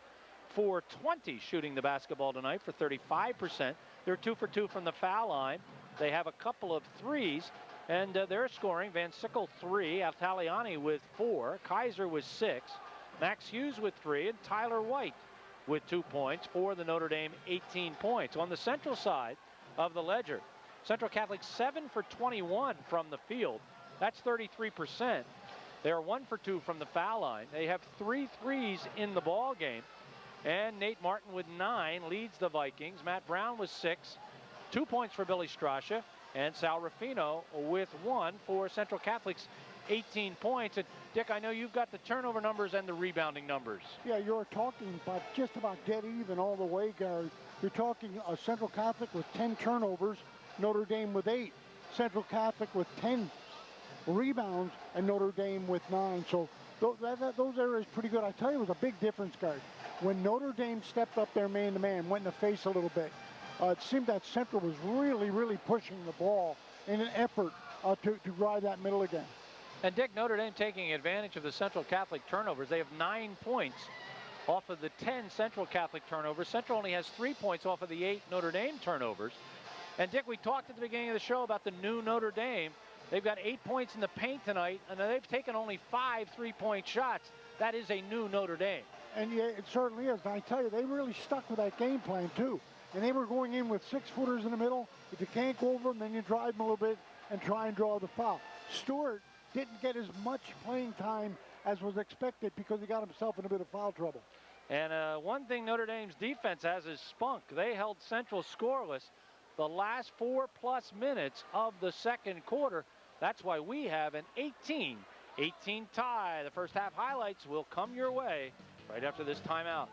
[SPEAKER 1] for 20 shooting the basketball tonight for 35%. They're 2 for 2 from the foul line. They have a couple of threes, and they're scoring. Van Sickle 3, Altaliani with 4, Kaiser with 6, Max Hughes with 3, and Tyler White with 2 points for the Notre Dame 18 points. On the Central side of the ledger, Central Catholic 7 for 21 from the field. That's 33%. They're 1 for 2 from the foul line. They have 3 threes in the ball game. And Nate Martin with 9 leads the Vikings. Matt Brown with 6. 2 points for Billy Strasha. And Sal Ruffino with 1 for Central Catholic's 18 points. And Dick, I know you've got the turnover numbers and the rebounding numbers.
[SPEAKER 5] Yeah, you're talking about just about dead even all the way, Gary. You're talking Central Catholic with 10 turnovers, Notre Dame with 8. Central Catholic with 10 rebounds, and Notre Dame with 9. So those areas pretty good. I tell you, it was a big difference, Gary. When Notre Dame stepped up their man-to-man, went in the face a little bit, it seemed that Central was really pushing the ball in an effort to drive that middle again.
[SPEAKER 1] And Dick, Notre Dame taking advantage of the Central Catholic turnovers. They have 9 points off of the 10 Central Catholic turnovers. Central only has 3 points off of the 8 Notre Dame turnovers. And Dick, we talked at the beginning of the show about the new Notre Dame. They've got 8 points in the paint tonight, and they've taken only 5 3-point shots. That is a new Notre Dame.
[SPEAKER 5] And yeah, it certainly is. And I tell you, they really stuck with that game plan, too. And they were going in with 6-footers in the middle. If you can't go over them, then you drive them a little bit and try and draw the foul. Stewart didn't get as much playing time as was expected because he got himself in a bit of foul trouble.
[SPEAKER 1] And one thing Notre Dame's defense has is spunk. They held Central scoreless the last 4+ minutes of the second quarter. That's why we have an 18 tie. The first half highlights will come your way right after this timeout.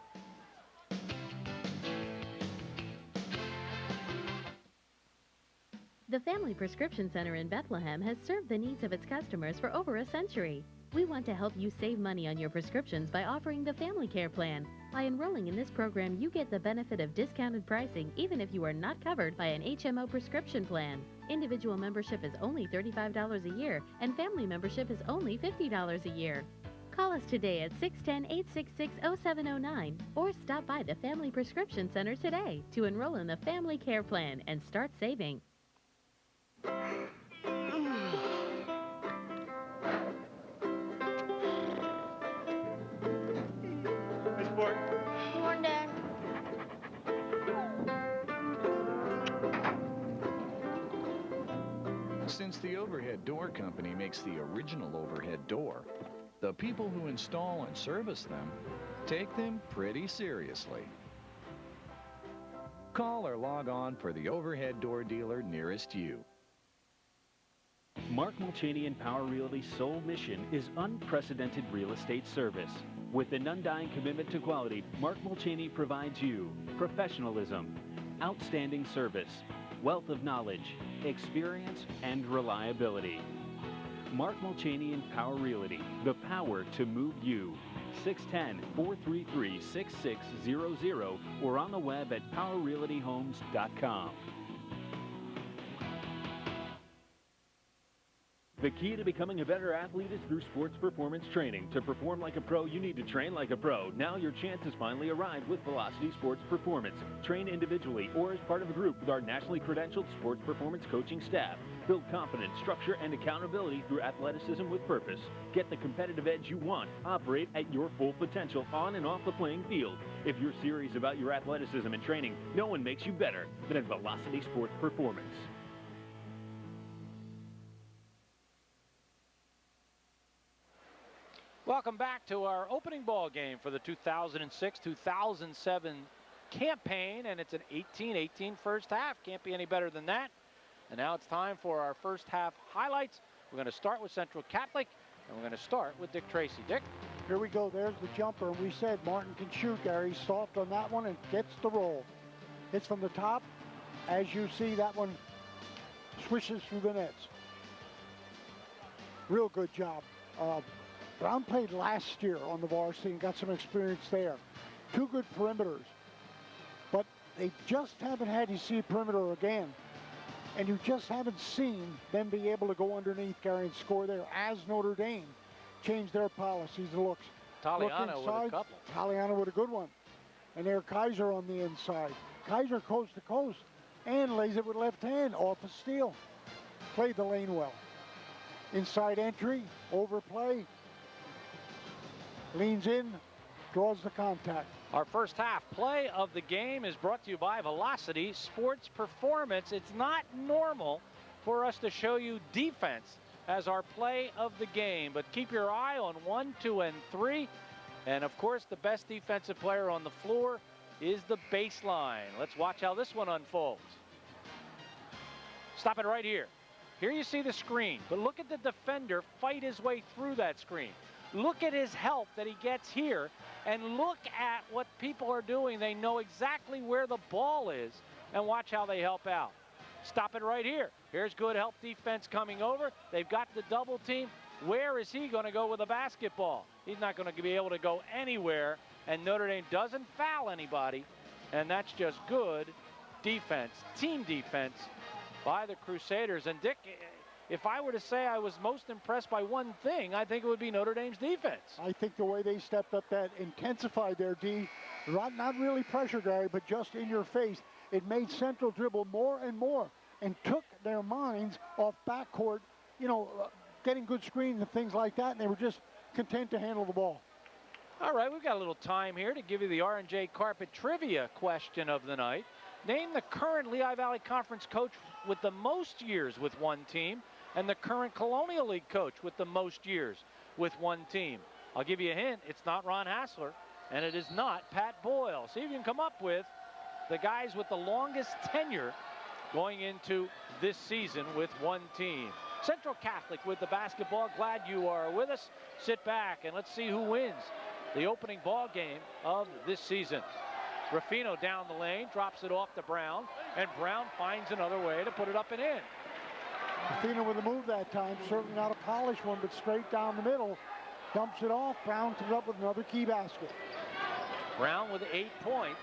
[SPEAKER 3] The Family Prescription Center in Bethlehem has served the needs of its customers for over a century. We want to help you save money on your prescriptions by offering the Family Care Plan. By enrolling in this program, you get the benefit of discounted pricing even if you are not covered by an HMO prescription plan. Individual membership is only $35 a year, and family membership is only $50 a year. Call us today at 610-866-0709 or stop by the Family Prescription Center today to enroll in the Family Care Plan and start saving.
[SPEAKER 16] Come on, Dad.
[SPEAKER 7] Since the Overhead Door Company makes the original overhead door, the people who install and service them take them pretty seriously. Call or log on for the overhead door dealer nearest you.
[SPEAKER 4] Mark Mulchaney and Power Realty's sole mission is unprecedented real estate service. With an undying commitment to quality, Mark Mulchaney provides you professionalism, outstanding service, wealth of knowledge, experience, and reliability. Mark Mulchaney and Power Realty, the power to move you. 610-433-6600 or on the web at powerrealtyhomes.com. The key to becoming a better athlete is through sports performance training. To perform like a pro, you need to train like a pro. Now your chance has finally arrived with Velocity Sports Performance. Train individually or as part of a group with our nationally credentialed sports performance coaching staff. Build confidence, structure, and accountability through athleticism with purpose. Get the competitive edge you want. Operate at your full potential on and off the playing field. If you're serious about your athleticism and training, no one makes you better than at Velocity Sports Performance.
[SPEAKER 1] Welcome back to our opening ball game for the 2006-2007 campaign, and it's an 18-18 first half. Can't be any better than that. And now it's time for our first half highlights. We're going to start with Central Catholic, and we're going to start with Dick Tracy. Dick?
[SPEAKER 5] Here we go. There's the jumper. We said Martin can shoot, Gary. Soft on that one and gets the roll. Hits from the top. As you see, that one swishes through the nets. Real good job. Brown played last year on the varsity and got some experience there. Two good perimeters. But they just haven't had you see perimeter again. And you just haven't seen them be able to go underneath, Gary, and score there as Notre Dame changed their policies and looks.
[SPEAKER 1] Taliano with a couple.
[SPEAKER 5] Taliano with a good one. And there Kaiser on the inside. Kaiser coast to coast and lays it with left hand off a steal. Played the lane well. Inside entry, overplay. Leans in, draws the contact.
[SPEAKER 1] Our first half play of the game is brought to you by Velocity Sports Performance. It's not normal for us to show you defense as our play of the game, but keep your eye on 1, 2, and 3. And of course, the best defensive player on the floor is the baseline. Let's watch how this one unfolds. Stop it right here. Here you see the screen, but look at the defender fight his way through that screen. Look at his help that he gets here, and look at what people are doing. They know exactly where the ball is, and watch how they help out. Stop it right here. Here's good help defense coming over. They've got the double team. Where is he going to go with the basketball? He's not going to be able to go anywhere, and Notre Dame doesn't foul anybody, and that's just good defense, team defense by the Crusaders. And Dick, if I were to say I was most impressed by one thing, I think it would be Notre Dame's defense.
[SPEAKER 5] I think the way they stepped up, that intensified their D, not really pressure, Gary, but just in your face. It made Central dribble more and more and took their minds off backcourt, getting good screens and things like that, and they were just content to handle the ball.
[SPEAKER 1] All right, we've got a little time here to give you the R&J Carpet Trivia question of the night. Name the current Lehigh Valley Conference coach with the most years with one team and the current Colonial League coach with the most years with one team. I'll give you a hint. It's not Ron Hassler, and it is not Pat Boyle. See if you can come up with the guys with the longest tenure going into this season with one team. Central Catholic with the basketball. Glad you are with us. Sit back and let's see who wins the opening ball game of this season. Ruffino down the lane, drops it off to Brown, and Brown finds another way to put it up and in.
[SPEAKER 5] Ruffino with a move that time, certainly not a polished one, but straight down the middle. Dumps it off. Brown comes up with another key basket.
[SPEAKER 1] Brown with 8 points.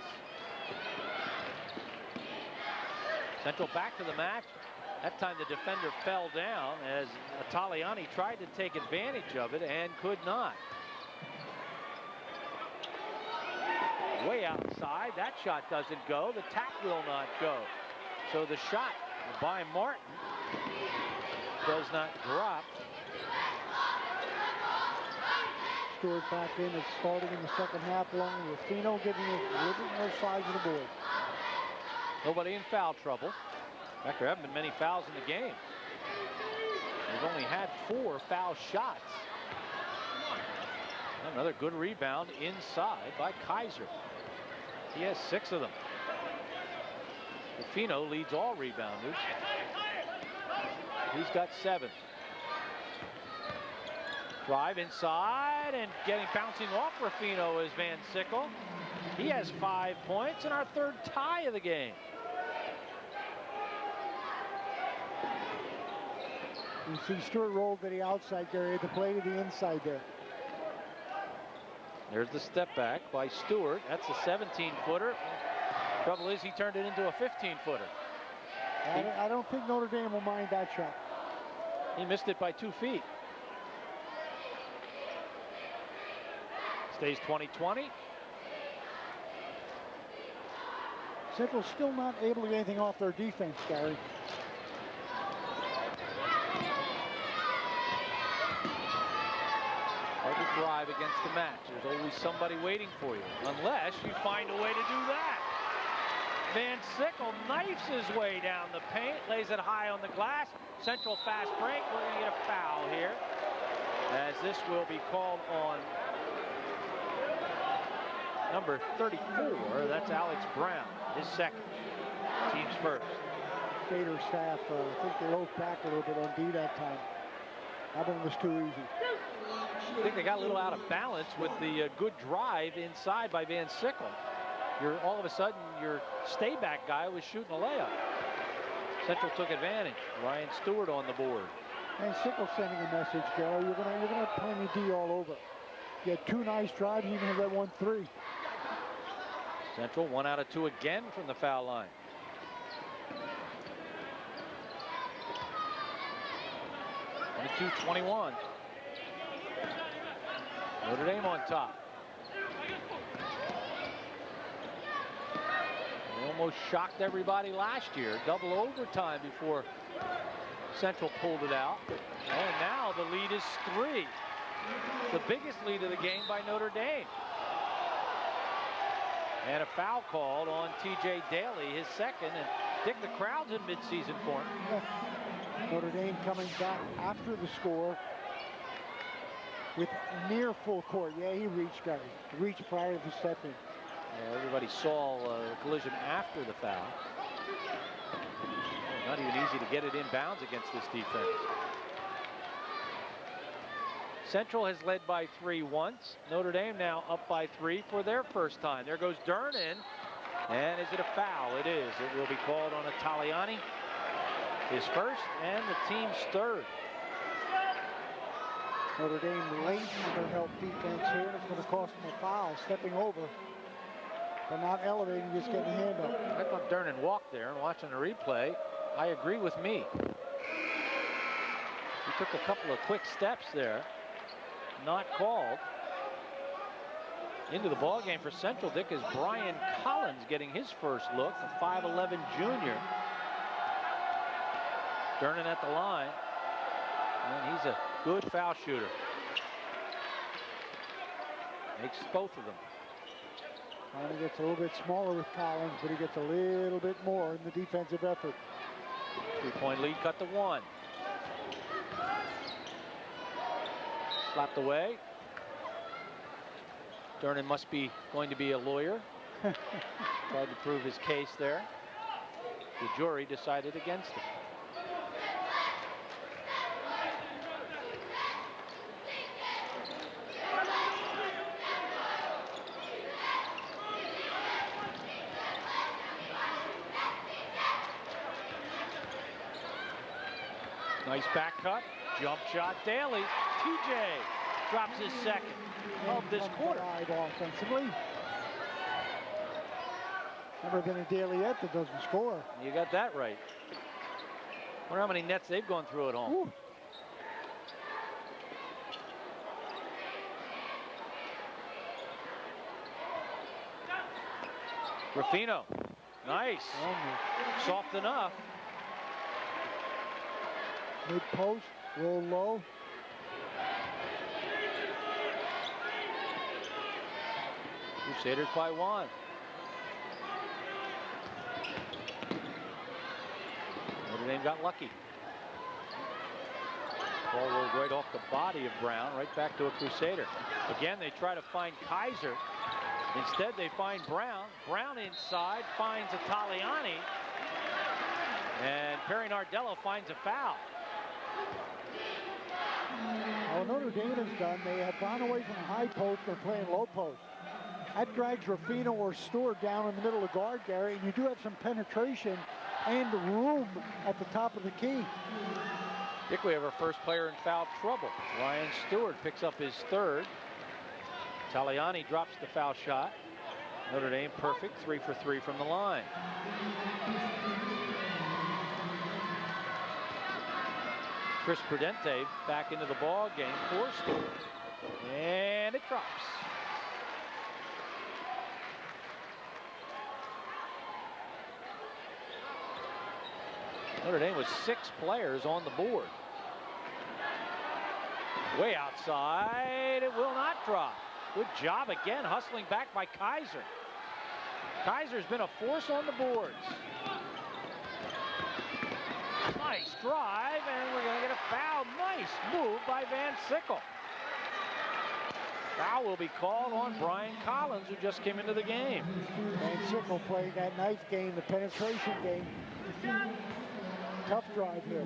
[SPEAKER 1] Central back to the match. That time the defender fell down as Taliani tried to take advantage of it and could not. Way outside. That shot doesn't go. The tap will not go. So the shot by Martin does not drop.
[SPEAKER 5] Stewart back in. It's starting in the second half along with Ruffino, giving it a little bit more size of the board.
[SPEAKER 1] Nobody in foul trouble. In fact, there haven't been many fouls in the game. They've only had 4 foul shots. Another good rebound inside by Kaiser. He has 6 of them. Ruffino leads all rebounders. He's got 7. Drive inside and bouncing off Ruffino is Van Sickle. He has 5 points and our third tie of the game.
[SPEAKER 5] You see Stewart rolled to the outside, Gary, to play to the inside there.
[SPEAKER 1] There's the step back by Stewart. That's a 17-footer. Trouble is he turned it into a 15-footer.
[SPEAKER 5] I don't think Notre Dame will mind that shot.
[SPEAKER 1] He missed it by 2 feet. Stays 20-20.
[SPEAKER 5] Central's still not able to get anything off their defense, Gary.
[SPEAKER 1] Hard to drive against the match. There's always somebody waiting for you, unless you find a way to do that. Van Sickle knifes his way down the paint, lays it high on the glass. Central fast break. We're going to get a foul here, as this will be called on number 34. That's Alex Brown, his second. Team's first.
[SPEAKER 5] Gator staff, I think they loafed back a little bit on D that time. That one was too easy.
[SPEAKER 1] I think they got a little out of balance with the good drive inside by Van Sickle. All of a sudden, your stay-back guy was shooting a layup. Central took advantage. Ryan Stewart on the board.
[SPEAKER 5] And Sickle sending a message, Gary. You're gonna have plenty D all over. You had 2 nice drives, you even have that 1-3.
[SPEAKER 1] Central 1 out of 2 again from the foul line. And 22-21. Notre Dame on top. They almost shocked everybody last year. Double overtime before Central pulled it out. And now the lead is 3. The biggest lead of the game by Notre Dame. And a foul called on T.J. Daly, his second. And Dick, the crowd's in midseason form.
[SPEAKER 5] Notre Dame coming back after the score with near full court. Yeah, he reached, Gary. He reached prior to the step in.
[SPEAKER 1] Yeah, everybody saw the collision after the foul. Not even easy to get it inbounds against this defense. Central has led by 3 once. Notre Dame now up by 3 for their first time. There goes Durnan. And is it a foul? It is. It will be called on Italiani. His first and the team's third.
[SPEAKER 5] Notre Dame late under help defense here. It's going to cost them a foul. Stepping over. But not elevating, just getting a hand up.
[SPEAKER 1] I thought Durnan walked there, and watching the replay, I agree with me. He took a couple of quick steps there. Not called. Into the ball game for Central, Dick, is Brian Collins getting his first look, a 5'11 junior. Durnan at the line, and he's a good foul shooter. Makes both of them.
[SPEAKER 5] Finally gets a little bit smaller with Collins, but he gets a little bit more in the defensive effort.
[SPEAKER 1] 3-point lead cut to 1. Slapped away. Durnan must be going to be a lawyer. Tried to prove his case there. The jury decided against him. Nice back cut, jump shot, Daly. TJ drops his second of this quarter.
[SPEAKER 5] Offensively. Never been a Daly yet that doesn't score.
[SPEAKER 1] You got that right. Wonder how many nets they've gone through at home.
[SPEAKER 5] Ooh.
[SPEAKER 1] Ruffino, nice. Soft enough.
[SPEAKER 5] Mid post, roll low.
[SPEAKER 1] Crusaders by 1. Notre Dame got lucky. Ball rolled right off the body of Brown, right back to a Crusader. Again, they try to find Kaiser. Instead, they find Brown. Brown inside finds Italiani. And Perry Nardello finds a foul.
[SPEAKER 5] What Notre Dame has done, they have gone away from the high post. They're playing low post. That drags Ruffino or Stewart down in the middle of guard, Gary, and you do have some penetration and room at the top of the key.
[SPEAKER 1] Dick, we have our first player in foul trouble. Ryan Stewart picks up his third. Taliani drops the foul shot. Notre Dame perfect, 3 for 3 from the line. Chris Prudente back into the ball game for Stewart. And it drops. Notre Dame with 6 players on the board. Way outside, it will not drop. Good job again, hustling back by Kaiser. Kaiser's been a force on the boards. Nice drive, and we're going to get a foul. Nice move by Van Sickle. Foul will be called on Brian Collins, who just came into the game.
[SPEAKER 5] Van Sickle playing that nice game, the penetration game. Tough drive here.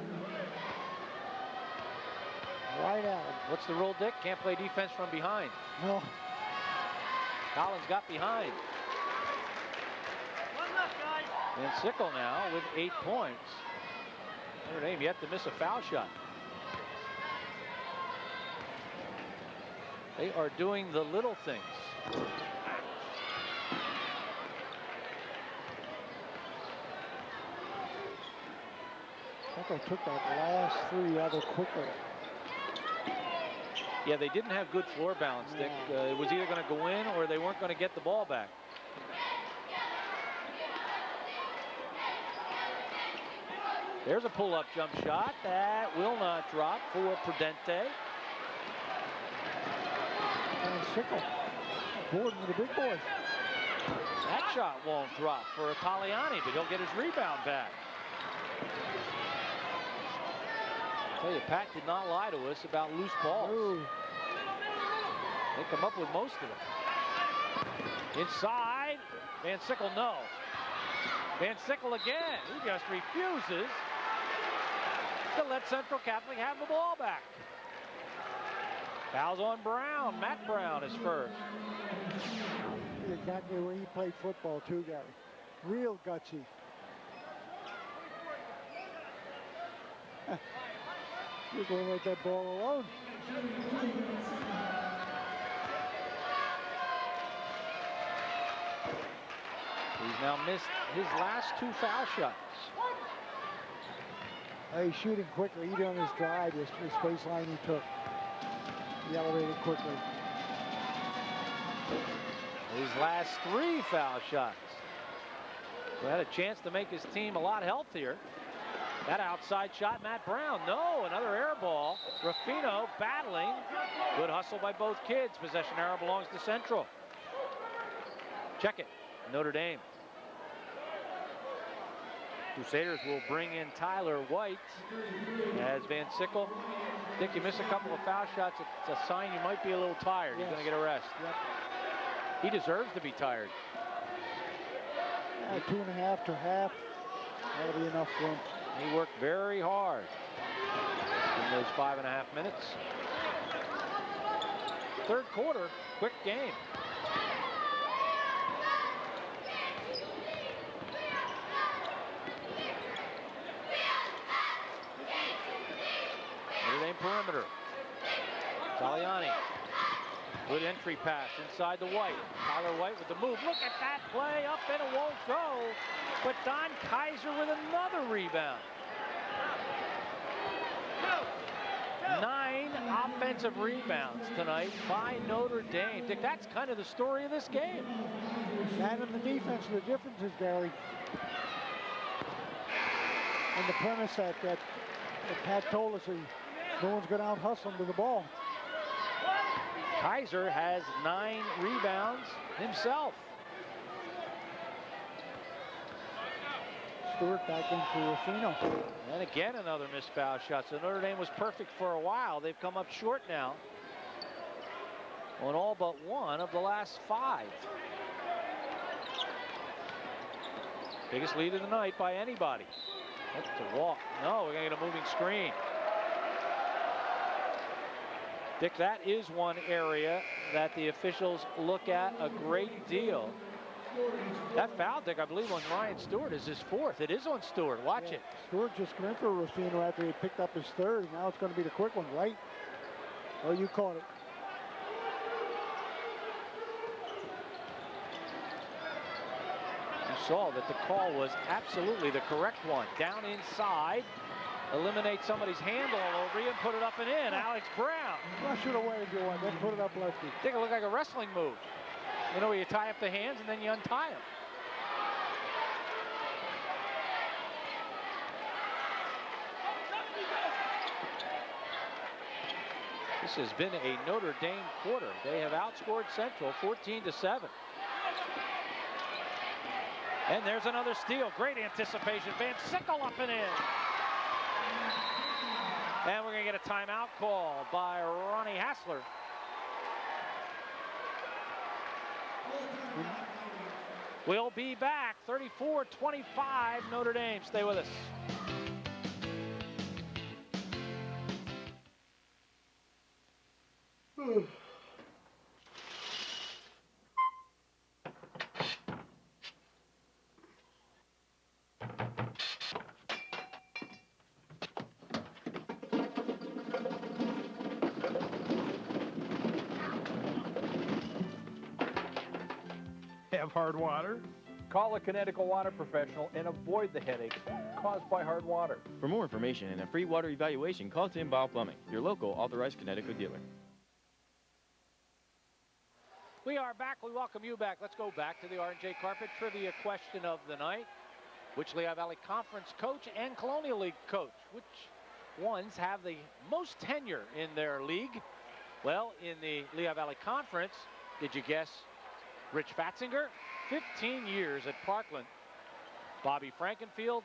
[SPEAKER 5] Right out.
[SPEAKER 1] What's the rule, Dick? Can't play defense from behind.
[SPEAKER 5] No.
[SPEAKER 1] Collins got behind. Van Sickle now with 8 points. Notre Dame yet to miss a foul shot. They are doing the little things.
[SPEAKER 5] Sickle took that last three rather quickly.
[SPEAKER 1] Yeah, they didn't have good floor balance, Dick. It was either going to go in or they weren't going to get the ball back. There's a pull-up jump shot that will not drop for Prudente.
[SPEAKER 5] And Sickle boarding with the big boys.
[SPEAKER 1] That shot won't drop for Italiani, but he'll get his rebound back. Tell you, Pat did not lie to us about loose balls.
[SPEAKER 5] Ooh.
[SPEAKER 1] They come up with most of them. Inside, Van Sickle, no. Van Sickle again. He just refuses to let Central Catholic have the ball back. Fouls on Brown. Matt Brown is first.
[SPEAKER 5] Exactly where he played football too, Gary. Real gutsy. You're going to let that ball alone.
[SPEAKER 1] He's now missed his last two foul shots.
[SPEAKER 5] He's shooting quickly. Even on his drive, his baseline he took. He elevated quickly.
[SPEAKER 1] His last three foul shots. He had a chance to make his team a lot healthier. That outside shot, Matt Brown. No, another air ball. Ruffino battling. Good hustle by both kids. Possession arrow belongs to Central. Check it. Notre Dame. Crusaders will bring in Tyler White as Van Sickle. Dick, you miss a couple of foul shots. It's a sign you might be a little tired. Yes. He's going to get a rest.
[SPEAKER 5] Yep.
[SPEAKER 1] He deserves to be tired.
[SPEAKER 5] 2.5 to half. That'll be enough for him.
[SPEAKER 1] He worked very hard in those 5.5 minutes. Third quarter, quick game. Notre Dame perimeter. Taliani. Good entry pass inside to White. Tyler White with the move. Look at that play. Up and it won't go. But Don Kaiser with another rebound. 9 offensive rebounds tonight by Notre Dame. Dick, that's kind of the story of this game.
[SPEAKER 5] And in the defense, the difference is, Gary, and the premise that Pat told us, no one's going to out-hustle him to the ball.
[SPEAKER 1] Kaiser has 9 rebounds himself.
[SPEAKER 5] Stewart back in for Ruffino.
[SPEAKER 1] And again, another missed foul shot. So Notre Dame was perfect for a while. They've come up short now on all but one of the last 5. Biggest lead of the night by anybody. That's a walk. No, we're going to get a moving screen. Dick, that is one area that the officials look at a great deal. That foul, Dick, I believe on Ryan Stewart is his 4th. It is on Stewart. Watch it.
[SPEAKER 5] Stewart just went for Ruffino after he picked up his 3rd. Now it's going to be the quick one, right? Oh, you caught it.
[SPEAKER 1] You saw that the call was absolutely the correct one. Down inside. Eliminate somebody's hand all over you and put it up and in. Alex Brown.
[SPEAKER 5] Flush it away if you want, then put it up lefty.
[SPEAKER 1] Dick, it looked like a wrestling move. You know where you tie up the hands and then you untie them. This has been a Notre Dame quarter. They have outscored Central 14-7. And there's another steal. Great anticipation. Van Sickle up and in. And we're going to get a timeout call by Ronnie Hassler. We'll be back. 34-25 Notre Dame. Stay with us.
[SPEAKER 21] Have hard water? Call a Connecticut water professional and avoid the headache
[SPEAKER 10] caused by hard water.
[SPEAKER 20] For more information and a free water evaluation, call Tim Bow Plumbing, your local authorized Connecticut dealer.
[SPEAKER 1] We are back. We welcome you back. Let's go back to the R&J Carpet Trivia question of the night. Which Lehigh Valley Conference coach and Colonial League coach? Which ones have the most tenure in their league? Well, in the Lehigh Valley Conference, did you guess Rich Fatzinger? 15 years at Parkland. Bobby Frankenfield.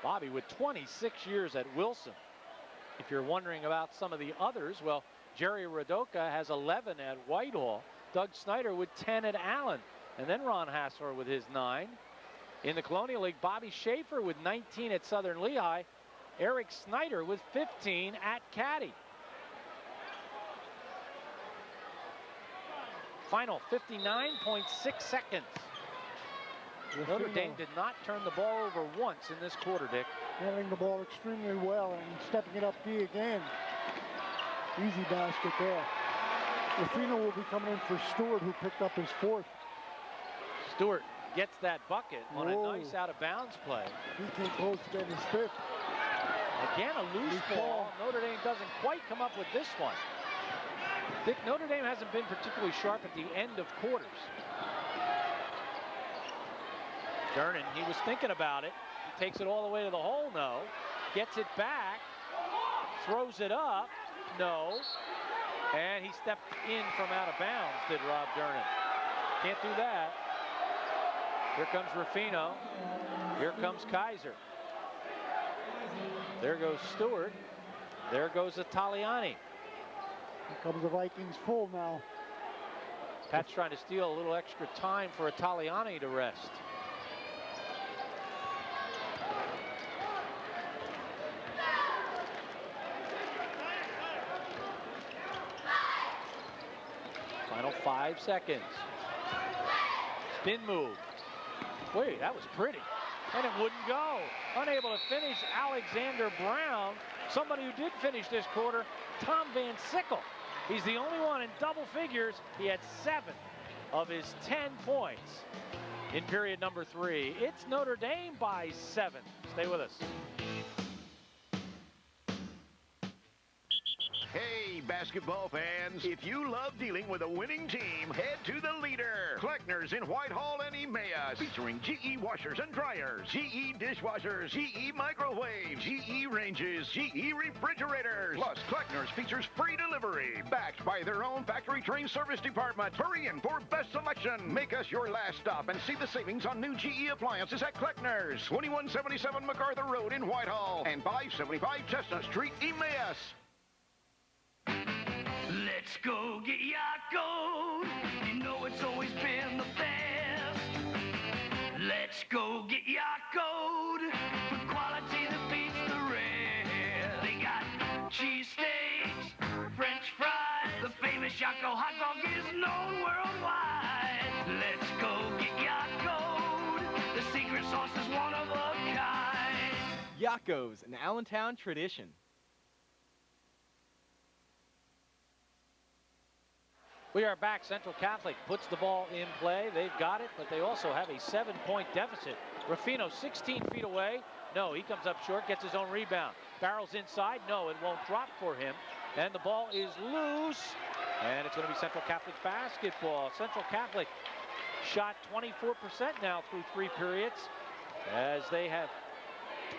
[SPEAKER 1] Bobby with 26 years at Wilson. If you're wondering about some of the others, well, Jerry Radoka has 11 at Whitehall. Doug Snyder with 10 at Allen. And then Ron Hassler with his 9. In the Colonial League, Bobby Schaefer with 19 at Southern Lehigh. Eric Snyder with 15 at Caddy. Final 59.6 seconds. Notre Dame did not turn the ball over once in this quarter, Dick.
[SPEAKER 5] Handling the ball extremely well and stepping it up D again. Easy basket there. Rufino will be coming in for Stewart, who picked up his 4th.
[SPEAKER 1] Stewart gets that bucket on a nice out-of-bounds play.
[SPEAKER 5] He came close to getting his 5th.
[SPEAKER 1] Again, a loose ball. Notre Dame doesn't quite come up with this one. Dick, Notre Dame hasn't been particularly sharp at the end of quarters. Durnan, he was thinking about it. He takes it all the way to the hole, no. Gets it back, throws it up, no. And he stepped in from out of bounds, did Rob Durnan. Can't do that. Here comes Rufino. Here comes Kaiser. There goes Stewart. There goes Italiani.
[SPEAKER 5] Here comes the Vikings full now.
[SPEAKER 1] Pat's trying to steal a little extra time for Italiani to rest. Final 5 seconds. Spin move. Wait, that was pretty. And it wouldn't go. Unable to finish, Alexander Brown. Somebody who did finish this quarter, Tom Van Sickle. He's the only one in double figures. He had 7 of his 10 points in period number 3. It's Notre Dame by 7. Stay with us.
[SPEAKER 2] Hey, basketball fans, if you love dealing with a winning team, head to the leader. Kleckner's in Whitehall and Emmaus, featuring GE washers and dryers, GE dishwashers, GE microwaves, GE ranges, GE refrigerators. Plus, Kleckner's features free delivery, backed by their own factory-trained service department. Hurry in for best selection. Make us your last stop and see the savings on new GE appliances at Kleckner's, 2177 MacArthur Road in Whitehall and 575 Chestnut Street, Emmaus.
[SPEAKER 21] Let's go get Yakult. You know it's always been the best. Let's go get Yakult for quality that beats the rest. They got cheesesteaks, French fries. The famous Yakult hot dog is known worldwide. Let's go get Yakult. The secret sauce is one of a kind.
[SPEAKER 20] Yakult's, an Allentown tradition.
[SPEAKER 1] We are back. Central Catholic puts the ball in play. They've got it, but they also have a 7-point deficit. Rufino 16 feet away. No, he comes up short, gets his own rebound. Barrels inside. No, it won't drop for him. And the ball is loose. And it's going to be Central Catholic's basketball. Central Catholic shot 24% now through 3 periods, as they have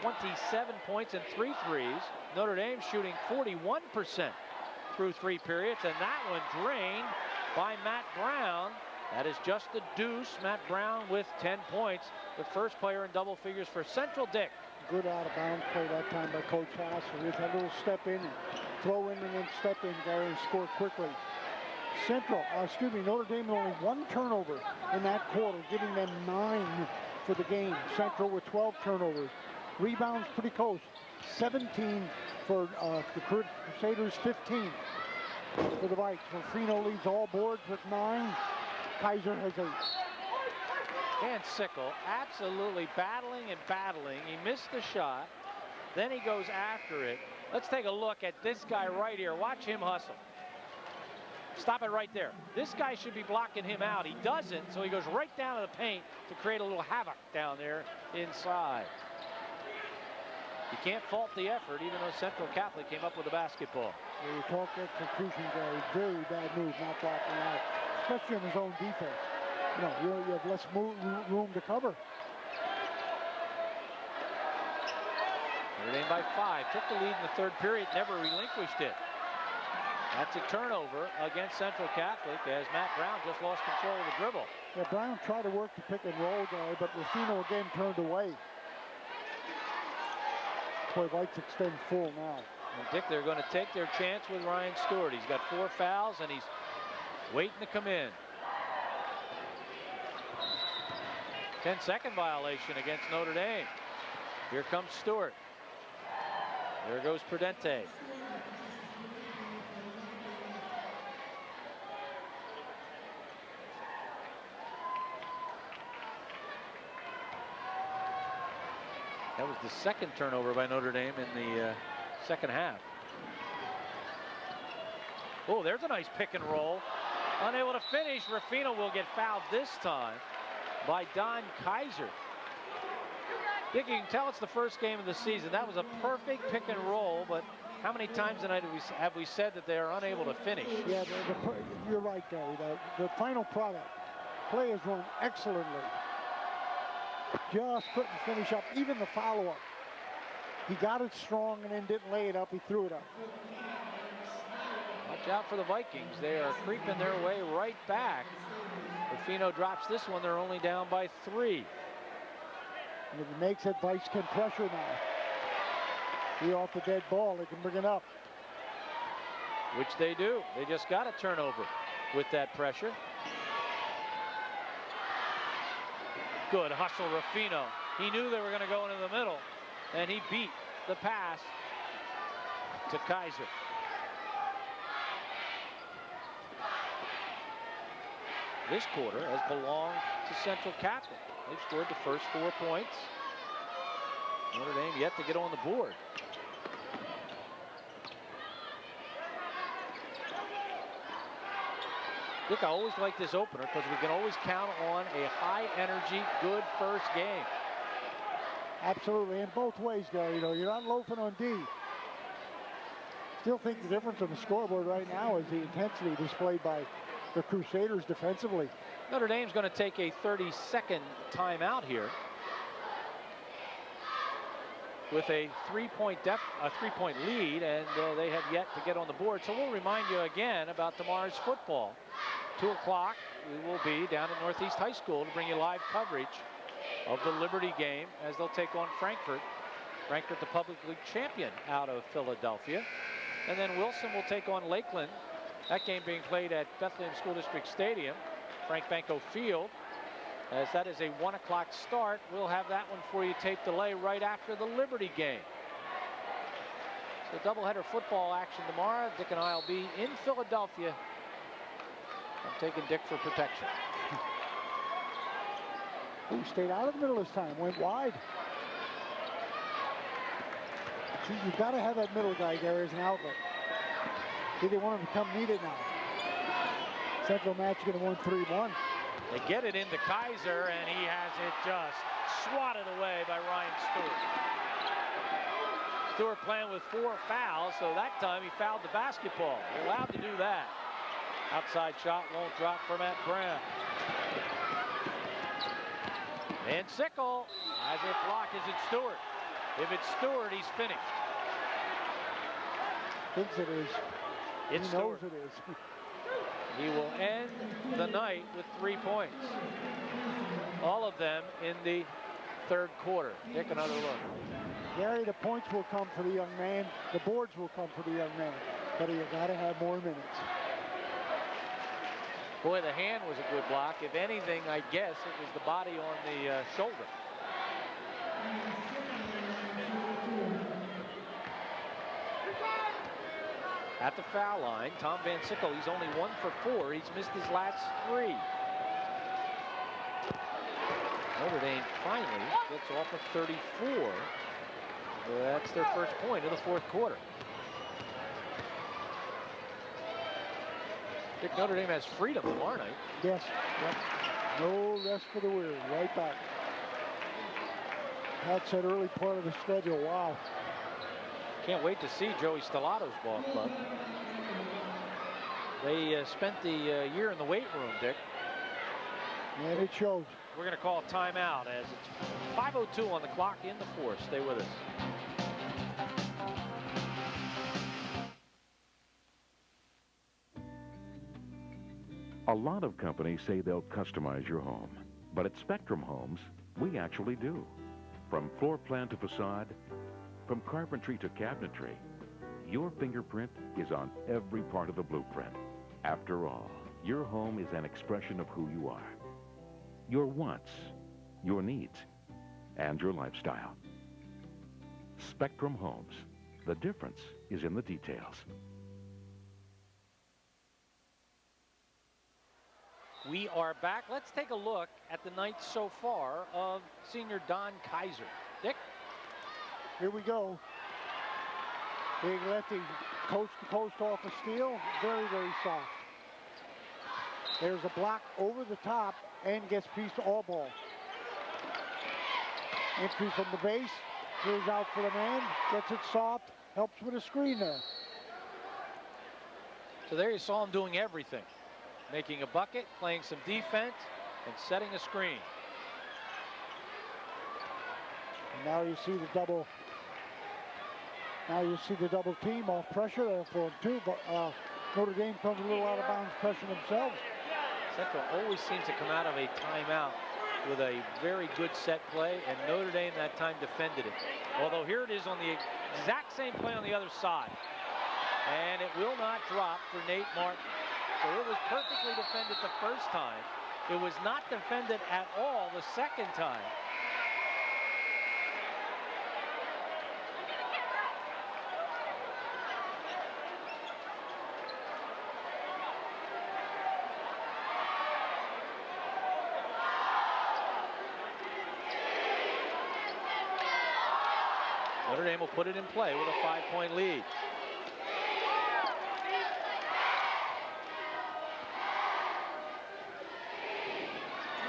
[SPEAKER 1] 27 points and 3 threes. Notre Dame shooting 41% through 3 periods, and that one drained by Matt Brown. That is just the deuce. Matt Brown with 10 points, the first player in double figures for Central, Dick.
[SPEAKER 5] Good out-of-bounds play that time by Coach Hassler. He had a little step in, and throw in, and then step in there and score quickly. Notre Dame with only 1 turnover in that quarter, giving them 9 for the game. Central with 12 turnovers. Rebounds pretty close. 17 for the Crusaders, 15 for the Vikes. Rufino leads all boards with 9. Kaiser has 8.
[SPEAKER 1] And Sickle absolutely battling and battling. He missed the shot. Then he goes after it. Let's take a look at this guy right here. Watch him hustle. Stop it right there. This guy should be blocking him out. He doesn't, so he goes right down to the paint to create a little havoc down there inside. You can't fault the effort, even though Central Catholic came up with the basketball.
[SPEAKER 5] You talk execution, Gary. Very bad move, not blocking out, especially in his own defense. You have less room to cover.
[SPEAKER 1] Notre Dame by 5. Took the lead in the third period, never relinquished it. That's a turnover against Central Catholic as Matt Brown just lost control of the dribble.
[SPEAKER 5] Yeah, Brown tried to work the pick and roll, Gary, but Rufino again turned away. Boy, White's extend full now.
[SPEAKER 1] And Dick, they're going to take their chance with Ryan Stewart. He's got 4 fouls and he's waiting to come in. 10-second violation against Notre Dame. Here comes Stewart. There goes Prudente. That was the second turnover by Notre Dame in the second half. Oh, there's a nice pick and roll. Unable to finish. Rufino will get fouled this time by Don Kaiser. Dick, you can tell it's the first game of the season. That was a perfect pick and roll, but how many times tonight have we said that they are unable to finish?
[SPEAKER 5] Yeah, you're right, Gary. The final product, play is run excellently. Just couldn't finish up, even the follow-up. He got it strong and then didn't lay it up. He threw it up.
[SPEAKER 1] Watch out for the Vikings. They are creeping their way right back. Rufino drops this one. They're only down by 3.
[SPEAKER 5] And if he makes it, Vice can pressure now. He off the dead ball. They can bring it up.
[SPEAKER 1] Which they do. They just got a turnover with that pressure. Good hustle, Rufino. He knew they were going to go into the middle, and he beat the pass to Kaiser. This quarter has belonged to Central Catholic. They've scored the first 4 points. Notre Dame yet to get on the board. Dick, I always like this opener because we can always count on a high-energy, good first game.
[SPEAKER 5] Absolutely, in both ways, Gary. You're not loafing on D. Still think the difference on the scoreboard right now is the intensity displayed by the Crusaders defensively.
[SPEAKER 1] Notre Dame's going to take a 30-second timeout here with a three-point lead, and they have yet to get on the board. So we'll remind you again about tomorrow's football. 2 o'clock, we will be down at Northeast High School to bring you live coverage of the Liberty game as they'll take on Frankfurt. Frankfurt, the public league champion out of Philadelphia. And then Wilson will take on Lakeland. That game being played at Bethlehem School District Stadium, Frank Banco Field. As that is a 1 o'clock start, we'll have that one for you tape delay right after the Liberty game. So doubleheader football action tomorrow. Dick and I will be in Philadelphia. I'm taking Dick for protection.
[SPEAKER 5] He stayed out of the middle this time, went wide. You've got to have that middle guy, Gary, as an outlet. See, they want him to come needed now. Central match going to win 3-1.
[SPEAKER 1] They get it into Kaiser, and he has it just swatted away by Ryan Stewart. Stewart playing with 4 fouls, so that time he fouled the basketball. You're allowed to do that. Outside shot won't drop for Matt Brown. And Sickle has it blocked. Is it Stewart? If it's Stewart, he's finished.
[SPEAKER 5] Thinks it is.
[SPEAKER 1] It's
[SPEAKER 5] he knows
[SPEAKER 1] Stewart.
[SPEAKER 5] It is.
[SPEAKER 1] He will end the night with 3 points. All of them in the third quarter. Take another look.
[SPEAKER 5] Gary, the points will come for the young man. The boards will come for the young man. But you got to have more minutes.
[SPEAKER 1] Boy, the hand was a good block. If anything, I guess it was the body on the shoulder. At the foul line, Tom Van Sickle, he's only 1 for 4. He's missed his last 3. Notre Dame finally gets off of 34. That's their first point of the fourth quarter. Dick, Notre Dame has freedom tomorrow night.
[SPEAKER 5] Yes. Yep. No rest for the weary. Right back. That's that early part of the schedule. Wow.
[SPEAKER 1] Can't wait to see Joey Stellato's ball club. They spent the year in the weight room, Dick.
[SPEAKER 5] And it shows.
[SPEAKER 1] We're going to call a timeout as it's 5:02 on the clock in the fourth. Stay with us.
[SPEAKER 6] A lot of companies say they'll customize your home, but at Spectrum Homes, we actually do. From floor plan to facade, from carpentry to cabinetry, your fingerprint is on every part of the blueprint. After all, your home is an expression of who you are. Your wants, your needs, and your lifestyle. Spectrum Homes. The difference is in the details.
[SPEAKER 1] We are back. Let's take a look at the night so far of senior Don Kaiser. Dick?
[SPEAKER 5] Here we go. Big lefty, coast-to-coast off of steal. Very, very soft. There's a block over the top and gets piece to all ball. Entry from the base. Goes out for the man. Gets it soft. Helps with a screen there.
[SPEAKER 1] So there you saw him doing everything. Making a bucket, playing some defense, and setting a screen.
[SPEAKER 5] And now you see the double. Now you see the double team off pressure there for him too. But Notre Dame comes a little out of bounds pressure themselves.
[SPEAKER 1] Central always seems to come out of a timeout with a very good set play, and Notre Dame that time defended it. Although here it is on the exact same play on the other side. And it will not drop for Nate Martin. So it was perfectly defended the first time. It was not defended at all the second time. Notre Dame will put it in play with a 5-point lead.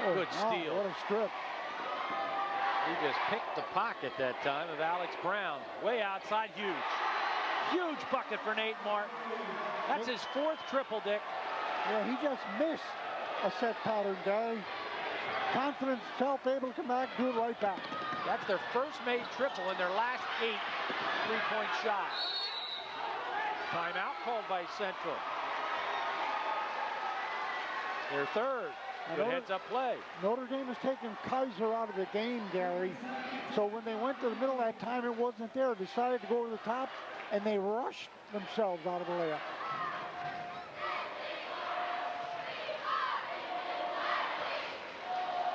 [SPEAKER 5] Oh,
[SPEAKER 1] good steal.
[SPEAKER 5] What a strip.
[SPEAKER 1] He just picked the pocket that time of Alex Brown. Way outside, huge. Huge bucket for Nate Martin. That's his fourth triple, Dick.
[SPEAKER 5] Yeah, he just missed a set pattern, Gary. Confidence, self, able to come back, do it right back.
[SPEAKER 1] That's their first made triple in their last 8 three-point shots. Timeout called by Central. Their third. Good heads-up play.
[SPEAKER 5] Notre Dame has taken Kaiser out of the game, Gary. So when they went to the middle of that time, it wasn't there. Decided to go to the top, and they rushed themselves out of the layup.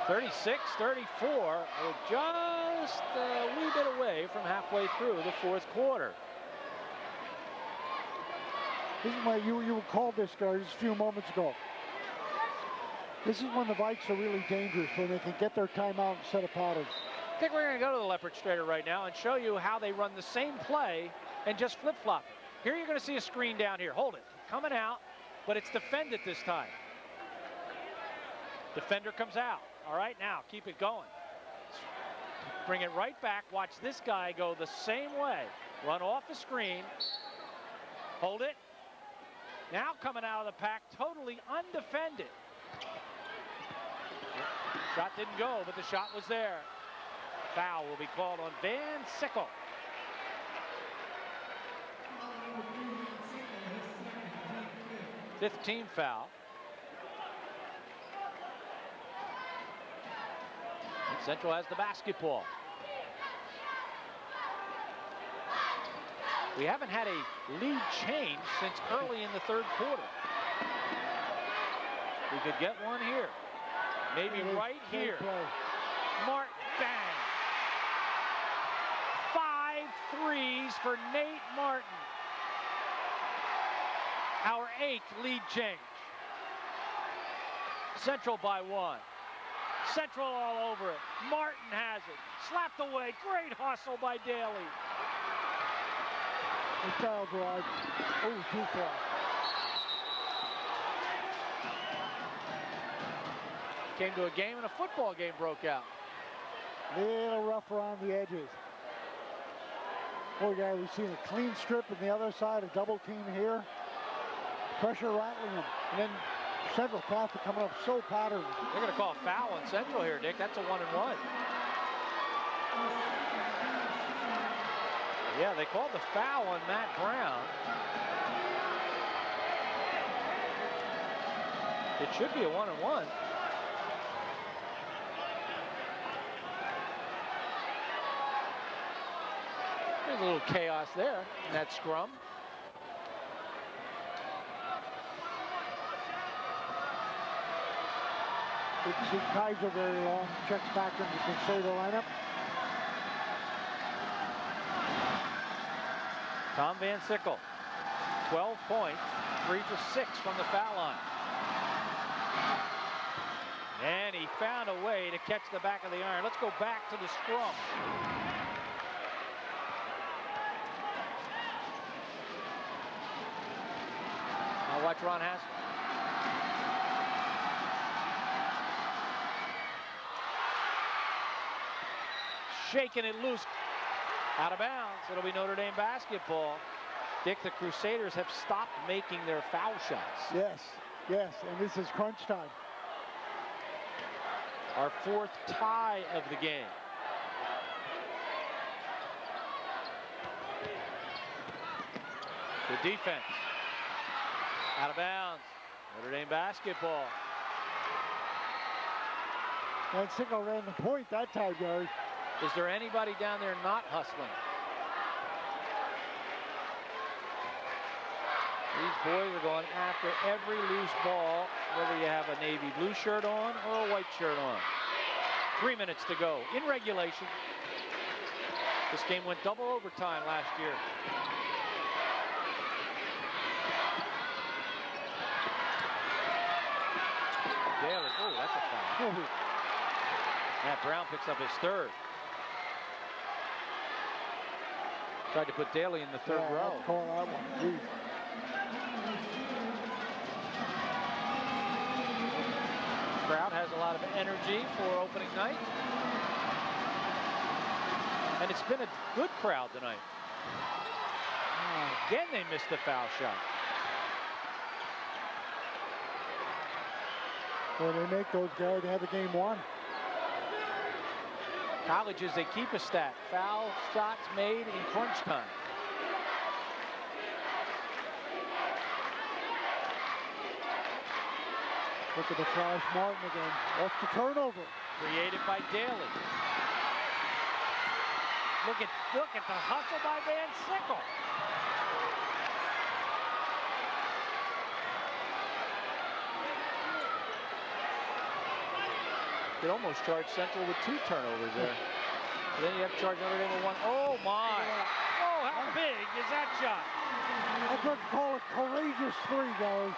[SPEAKER 1] (36-34). We're just a wee bit away from halfway through the fourth quarter.
[SPEAKER 5] This is why you called this, guy, just a few moments ago. This is when the Vikes are really dangerous, when they can get their timeout and set a pattern.
[SPEAKER 1] I think we're going to go to the Leopard Straighter right now and show you how they run the same play and just flip-flop it. Here you're going to see a screen down here. Hold it. Coming out, but it's defended this time. Defender comes out. All right, now keep it going. Bring it right back. Watch this guy go the same way. Run off the screen. Hold it. Now coming out of the pack, totally undefended. Shot didn't go, but the shot was there. Foul will be called on Van Sickle. Fifth team foul. And Central has the basketball. We haven't had a lead change since early in the third quarter. We could get one here. Maybe right here. Martin, bang. 5 threes for Nate Martin. Our 8th lead change. Central by 1. Central all over it. Martin has it. Slapped away. Great hustle by Daly.
[SPEAKER 5] The foul drive. Oh, too far.
[SPEAKER 1] Came to a game and a football game broke out.
[SPEAKER 5] Little rough around the edges. Boy, guys, we've seen a clean strip on the other side, a double team here. Pressure rattling them. And then Central Catholic coming up so patterned.
[SPEAKER 1] They're going to call a foul on Central here, Dick. That's a 1-and-1. Yeah, they called the foul on Matt Brown. It should be a 1-and-1. There's a little chaos there in that scrum.
[SPEAKER 5] Didn't see Kaiser very long. Checks back into the Concerto lineup.
[SPEAKER 1] Tom Van Sickle, 12 points, 3 for 6 from the foul line. And he found a way to catch the back of the iron. Let's go back to the scrum. Now watch Ron Hassel. Shaking it loose. Out of bounds. It'll be Notre Dame basketball. Dick, the Crusaders have stopped making their foul shots.
[SPEAKER 5] Yes, yes, and this is crunch time.
[SPEAKER 1] Our 4th tie of the game. Good defense. Out of bounds. Notre Dame basketball.
[SPEAKER 5] And Sickle ran the point that time, Gary.
[SPEAKER 1] Is there anybody down there not hustling? These boys are going after every loose ball, whether you have a navy blue shirt on or a white shirt on. 3 minutes to go in regulation. This game went double overtime last year. Daly, oh, that's a foul. Matt Brown picks up his 3rd. Tried to put Daly in the 3rd row.
[SPEAKER 5] Call that one. Jeez.
[SPEAKER 1] Crowd has a lot of energy for opening night. And it's been a good crowd tonight. Again, they missed the foul shot.
[SPEAKER 5] When they make those, Gary, they have the game won.
[SPEAKER 1] Colleges, they keep a stat. Foul shots made in crunch time.
[SPEAKER 5] Look at the Flash Martin again. Off the turnover.
[SPEAKER 1] Created by Daly. Look at the hustle by Van Sickle. Could almost charge Central with 2 turnovers there. And then you have to charge Notre Dame with 1. Oh my! Oh, how big is that shot?
[SPEAKER 5] That's what you call a courageous 3, guys.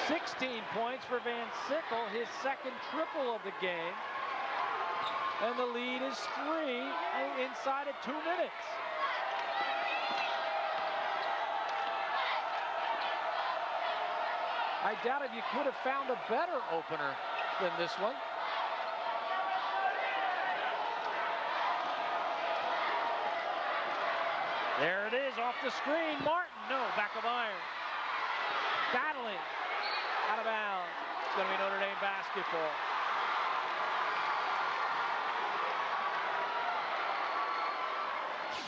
[SPEAKER 1] 16 points for Van Sickle, his 2nd triple of the game. And the lead is 3 inside of 2 minutes. I doubt if you could have found a better opener than this one. There it is off the screen. Martin, no, back of iron. Battling. Out of bounds. It's going to be Notre Dame basketball.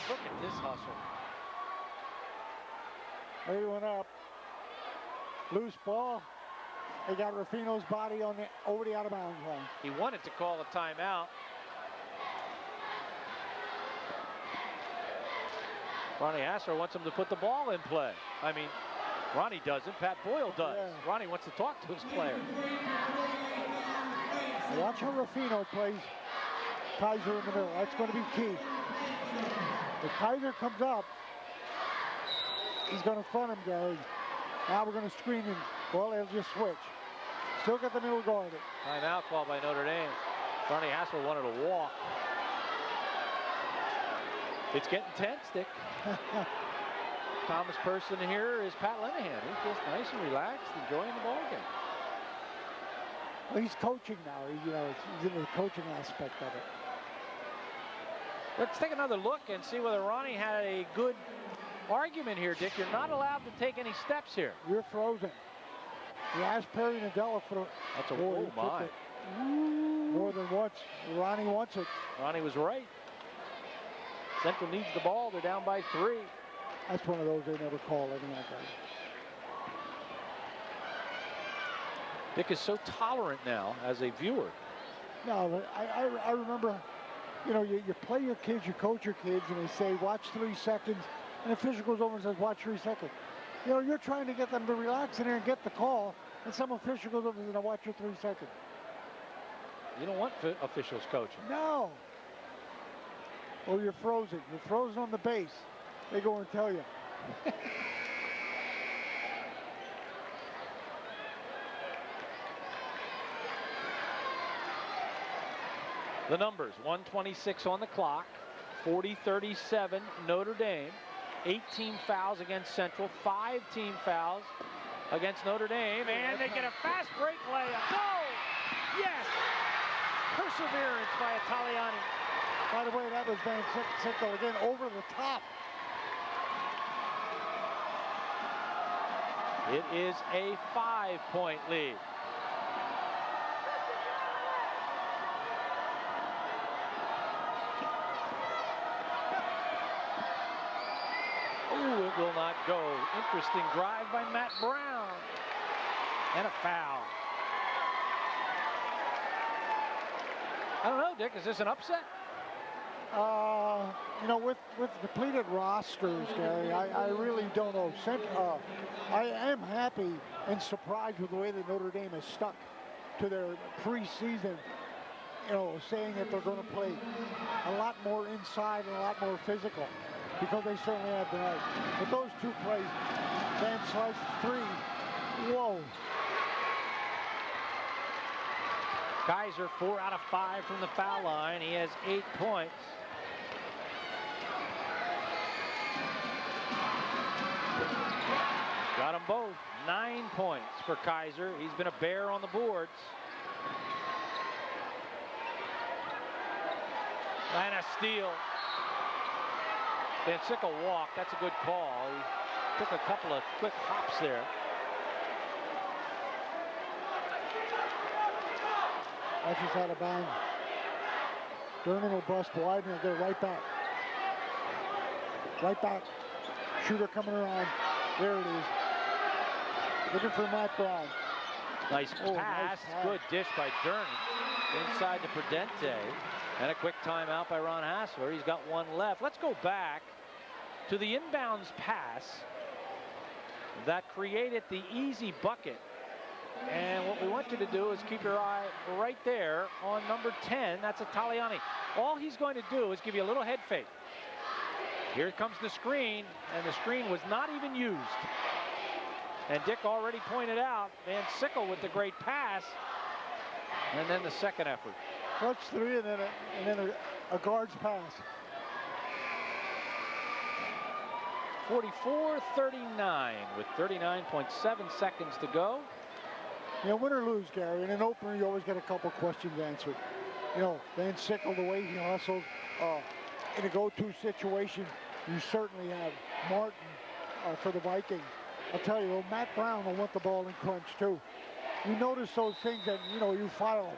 [SPEAKER 1] Look at this hustle.
[SPEAKER 5] Everyone up. Loose ball. They got Rufino's body on the over the out of bounds line.
[SPEAKER 1] He wanted to call a timeout. Ronnie Hassler wants him to put the ball in play. I mean, Ronnie doesn't, Pat Boyle does. Yeah. Ronnie wants to talk to his player.
[SPEAKER 5] Watch how Rufino plays Kaiser in the middle. That's going to be key. If Kaiser comes up, he's going to front him, Gary. Now we're going to screen him. Well, they'll just switch. Still got the middle guarded.
[SPEAKER 1] Timeout called by Notre Dame. Ronnie Hassler wanted to walk. It's getting tense, Dick. Thomas person here is Pat Lenahan. He's just nice and relaxed, enjoying the ball game.
[SPEAKER 5] Well, he's coaching now. He's in the coaching aspect of it.
[SPEAKER 1] Let's take another look and see whether Ronnie had a good argument here, Dick. You're not allowed to take any steps here.
[SPEAKER 5] You're frozen. He asked Perry Nadella for
[SPEAKER 1] That's a oh my.
[SPEAKER 5] More than once. Ronnie wants it.
[SPEAKER 1] Ronnie was right. Central needs the ball. They're down by 3.
[SPEAKER 5] That's one of those they never call anything like that.
[SPEAKER 1] Dick is so tolerant now as a viewer.
[SPEAKER 5] No, I remember, you play your kids, you coach your kids, and they say, watch 3 seconds. And the official goes over and says, watch 3 seconds. You're trying to get them to relax in there and get the call. And some official goes over and says, watch your 3 seconds.
[SPEAKER 1] You don't want officials coaching.
[SPEAKER 5] No. Oh, you're frozen. You're frozen on the base. They go and tell you.
[SPEAKER 1] The numbers, 1:26 on the clock, 40-37 Notre Dame, 18 fouls against Central, 5 team fouls against Notre Dame, and they get a fast break layup. No! Yes! Perseverance by Italiani.
[SPEAKER 5] By the way, that was Van Sickle again over the top.
[SPEAKER 1] It is a 5-point lead. Ooh, it will not go. Interesting drive by Matt Brown. And a foul. I don't know, Dick, is this an upset?
[SPEAKER 5] With depleted rosters, Gary, I really don't know. I am happy and surprised with the way that Notre Dame has stuck to their preseason, saying that they're going to play a lot more inside and a lot more physical, because they certainly have tonight. But those 2 plays, Van Slice 3, whoa.
[SPEAKER 1] Kaiser 4 out of 5 from the foul line. He has 8 points. Got them both. 9 points for Kaiser. He's been a bear on the boards. And a steal. Van Sickle walked. That's a good call. He took a couple of quick hops there.
[SPEAKER 5] That's just out of bounds. Durnan will bust wide and he'll get it right back. Right back. Shooter coming around. There it is. Looking for Matt Brown.
[SPEAKER 1] Nice pass. Good dish by Durnan. Inside to Prudente. And a quick timeout by Ron Hassler. He's got 1 left. Let's go back to the inbounds pass that created the easy bucket. And what we want you to do is keep your eye right there on number 10. That's Italiani. All he's going to do is give you a little head fake. Here comes the screen, and the screen was not even used. And Dick already pointed out Van Sickle with the great pass, and then the second effort.
[SPEAKER 5] Clutch 3 and then a guard's pass.
[SPEAKER 1] 44-39 with 39.7 seconds to go.
[SPEAKER 5] Win or lose, Gary, in an opener you always get a couple questions answered. Van Sickle, the way he hustles, in a go-to situation, you certainly have Martin for the Vikings. I'll tell you, Matt Brown will want the ball in crunch too. You notice those things and, you file them.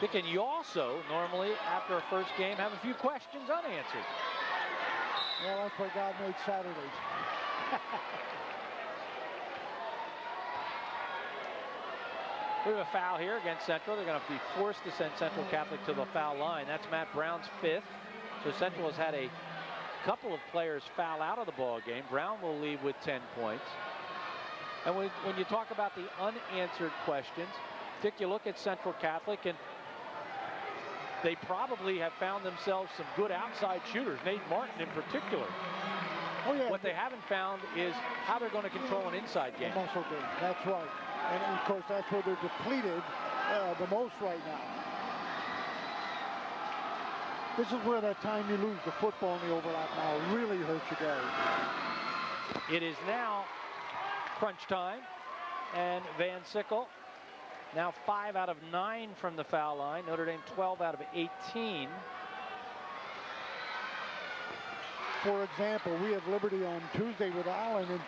[SPEAKER 1] Dick, and you also normally, after a first game, have a few questions unanswered.
[SPEAKER 5] Well, that's why God made Saturdays.
[SPEAKER 1] We have a foul here against Central. They're going to be forced to send Central Catholic to the foul line. That's Matt Brown's 5th. So Central has had a couple of players foul out of the ball game. Brown will leave with 10 points. And when you talk about the unanswered questions, Dick, you look at Central Catholic, and they probably have found themselves some good outside shooters, Nate Martin in particular.
[SPEAKER 5] Oh, yeah.
[SPEAKER 1] What they haven't found is how they're going to control an inside game.
[SPEAKER 5] Muscle game, that's right. And of course, that's where they're depleted the most right now. This is where that time you lose the football in the overlap now really hurts you, Gary.
[SPEAKER 1] It is now crunch time. and Van Sickle. Now 5 out of 9 from the foul line. Notre Dame 12 out of 18.
[SPEAKER 5] For example, we have Liberty on Tuesday with Allen, and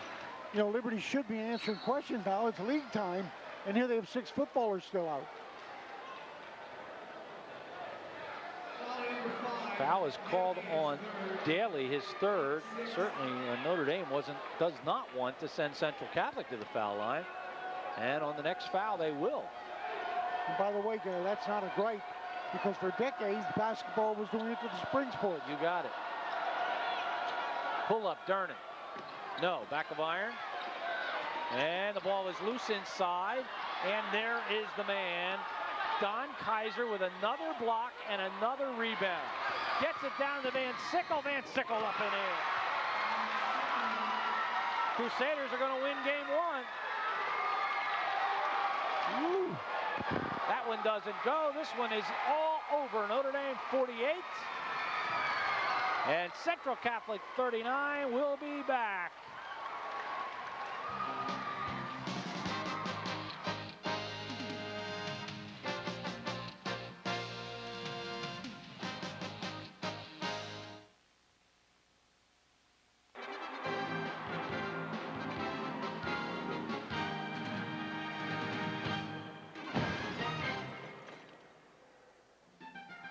[SPEAKER 5] you know, Liberty should be answering questions now. It's league time, and here they have 6 footballers still out.
[SPEAKER 1] Foul is called on Daly, his third. Certainly Notre Dame does not want to send Central Catholic to the foul line. And on the next foul, they will.
[SPEAKER 5] And by the way, Gary, that's not a gripe, because for decades, basketball was doing it to the spring sport.
[SPEAKER 1] You got it. Pull up, Durnan. No, back of iron. And the ball is loose inside. And there is the man, Don Kaiser, with another block and another rebound. Gets it down to Van Sickle. Van Sickle up and in. Crusaders are going to win game 1. Woo. That one doesn't go. This one is all over. Notre Dame 48. And Central Catholic 39. Will be back.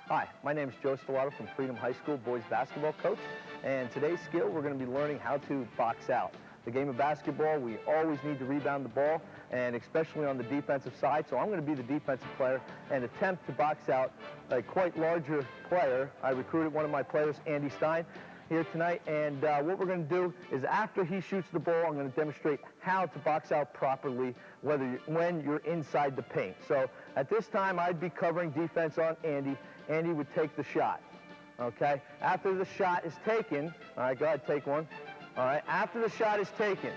[SPEAKER 8] Hi, my name is Joe Stellato from Freedom High School, boys basketball coach. And today's skill, we're going to be learning how to box out. The game of basketball, we always need to rebound the ball, and especially on the defensive side. So I'm going to be the defensive player and attempt to box out a quite larger player. I recruited one of my players, Andy Stein, here tonight. And what we're going to do is after he shoots the ball, I'm going to demonstrate how to box out properly when you're inside the paint. So at this time, I'd be covering defense on Andy. Andy would take the shot, okay? After the shot is taken, all right, go ahead, take one. All right, after the shot is taken,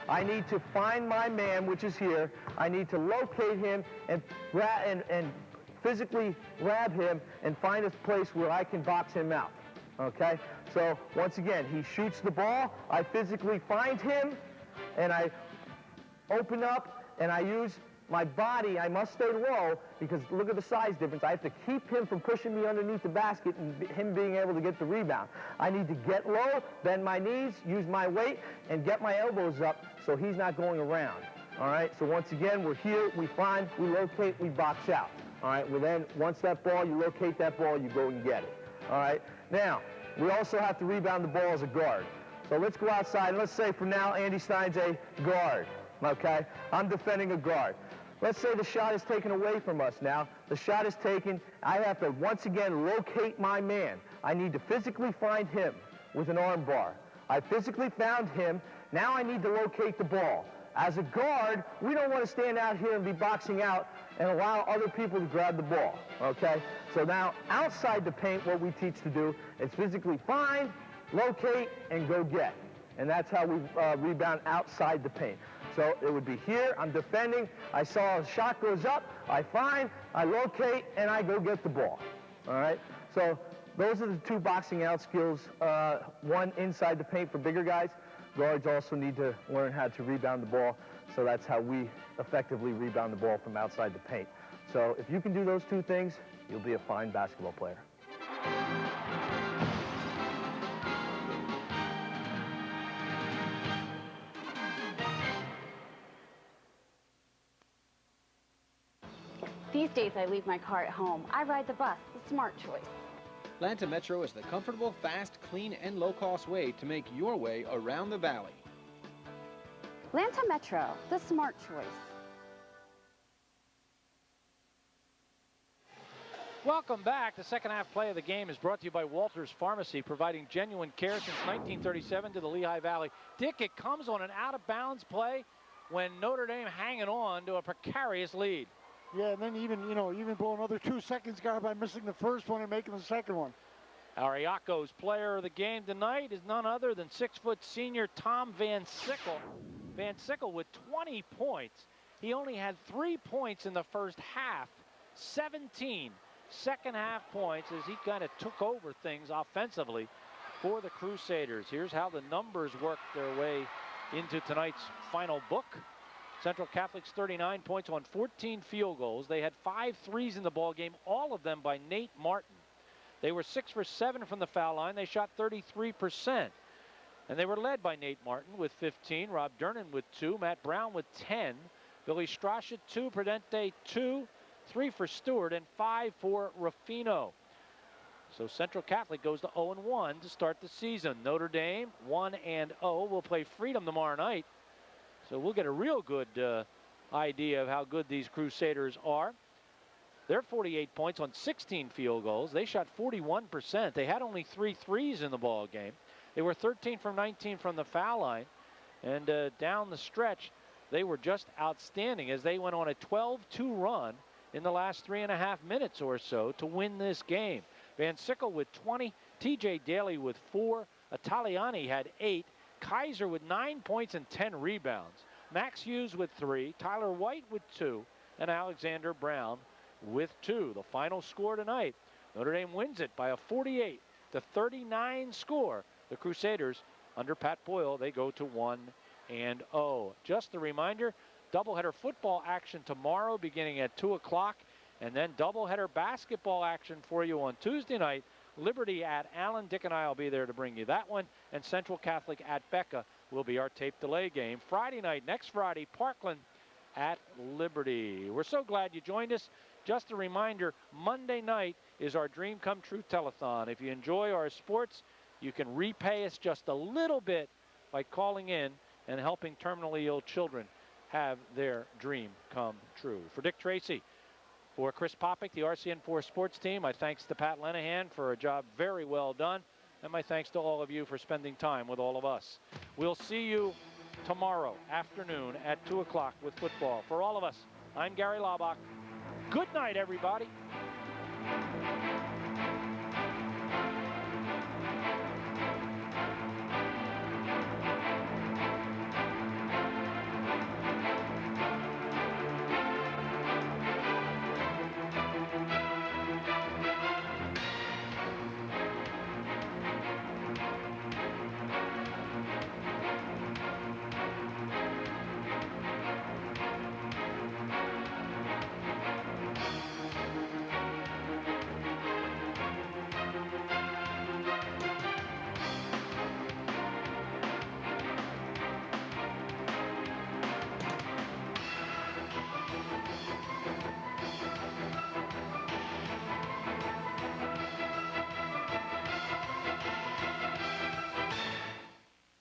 [SPEAKER 8] I need to find my man, which is here. I need to locate him and physically grab him and find a place where I can box him out, okay? So once again, he shoots the ball, I physically find him, and I open up, and I use my body. I must stay low because look at the size difference. I have to keep him from pushing me underneath the basket and him being able to get the rebound. I need to get low, bend my knees, use my weight, and get my elbows up so he's not going around. All right, so once again, we're here, we find, we locate, we box out. All right, well then, once that ball, you locate that ball, you go and get it. All right, now, we also have to rebound the ball as a guard. So let's go outside, and let's say for now, Andy Stein's a guard, okay? I'm defending a guard. Let's say the shot is taken away from us now. The shot is taken. I have to, once again, locate my man. I need to physically find him with an arm bar. I physically found him. Now I need to locate the ball. As a guard, we don't want to stand out here and be boxing out and allow other people to grab the ball, okay? So now, outside the paint, what we teach to do is physically find, locate, and go get. And that's how we rebound outside the paint. So it would be here, I'm defending, I saw a shot goes up, I find, I locate, and I go get the ball. All right? So those are the 2 boxing out skills. One inside the paint for bigger guys. Guards also need to learn how to rebound the ball. So that's how we effectively rebound the ball from outside the paint. So if you can do those 2 things, you'll be a fine basketball player.
[SPEAKER 22] These days I leave my car at home. I ride the bus, the smart choice.
[SPEAKER 20] Atlanta Metro is the comfortable, fast, clean, and low-cost way to make your way around the valley.
[SPEAKER 22] Atlanta Metro, the smart choice.
[SPEAKER 1] Welcome back. The second half play of the game is brought to you by Walters Pharmacy, providing genuine care since 1937 to the Lehigh Valley. Dick, it comes on an out-of-bounds play when Notre Dame hanging on to a precarious lead.
[SPEAKER 5] Yeah, and then even blow another 2 seconds, guy, by missing the first one and making the second one.
[SPEAKER 1] Ariaco's player of the game tonight is none other than 6-foot senior Tom Van Sickle. Van Sickle with 20 points. He only had 3 points in the first half. 17 second half points as he kind of took over things offensively for the Crusaders. Here's how the numbers work their way into tonight's final book. Central Catholic's 39 points on 14 field goals. They had 5 threes in the ball game, all of them by Nate Martin. They were 6 for 7 from the foul line. They shot 33%. And they were led by Nate Martin with 15, Rob Dernan with 2, Matt Brown with 10, Billy Strash at 2, Prudente 2, 3 for Stewart, and 5 for Ruffino. So Central Catholic goes to 0-1 to start the season. Notre Dame 1-0. Will play Freedom tomorrow night. So we'll get a real good idea of how good these Crusaders are. They're 48 points on 16 field goals. They shot 41%. They had only 3 threes in the ball game. They were 13 from 19 from the foul line. And down the stretch, they were just outstanding as they went on a 12-2 run in the last 3.5 minutes or so to win this game. Van Sickle with 20, TJ Daly with 4, Italiani had 8, Kaiser with 9 points and 10 rebounds, Max Hughes with 3, Tyler White with 2, and Alexander Brown with 2. The final score tonight, Notre Dame wins it by a 48-39 score. The Crusaders, under Pat Boyle, they go to 1-0. Just a reminder, doubleheader football action tomorrow beginning at 2 o'clock, and then doubleheader basketball action for you on Tuesday night. Liberty at Allen. Dick and I will be there to bring you that one, and Central Catholic at Becca will be our tape delay game. Friday night, next Friday, Parkland at Liberty. We're so glad you joined us. Just a reminder, Monday night is our Dream Come True Telethon. If you enjoy our sports, you can repay us just a little bit by calling in and helping terminally ill children have their dream come true. For Dick Tracy, for Chris Popick, the RCN4 sports team, my thanks to Pat Lenahan for a job very well done, and my thanks to all of you for spending time with all of us. We'll see you tomorrow afternoon at 2 o'clock with football. For all of us, I'm Gary Laubach. Good night, everybody.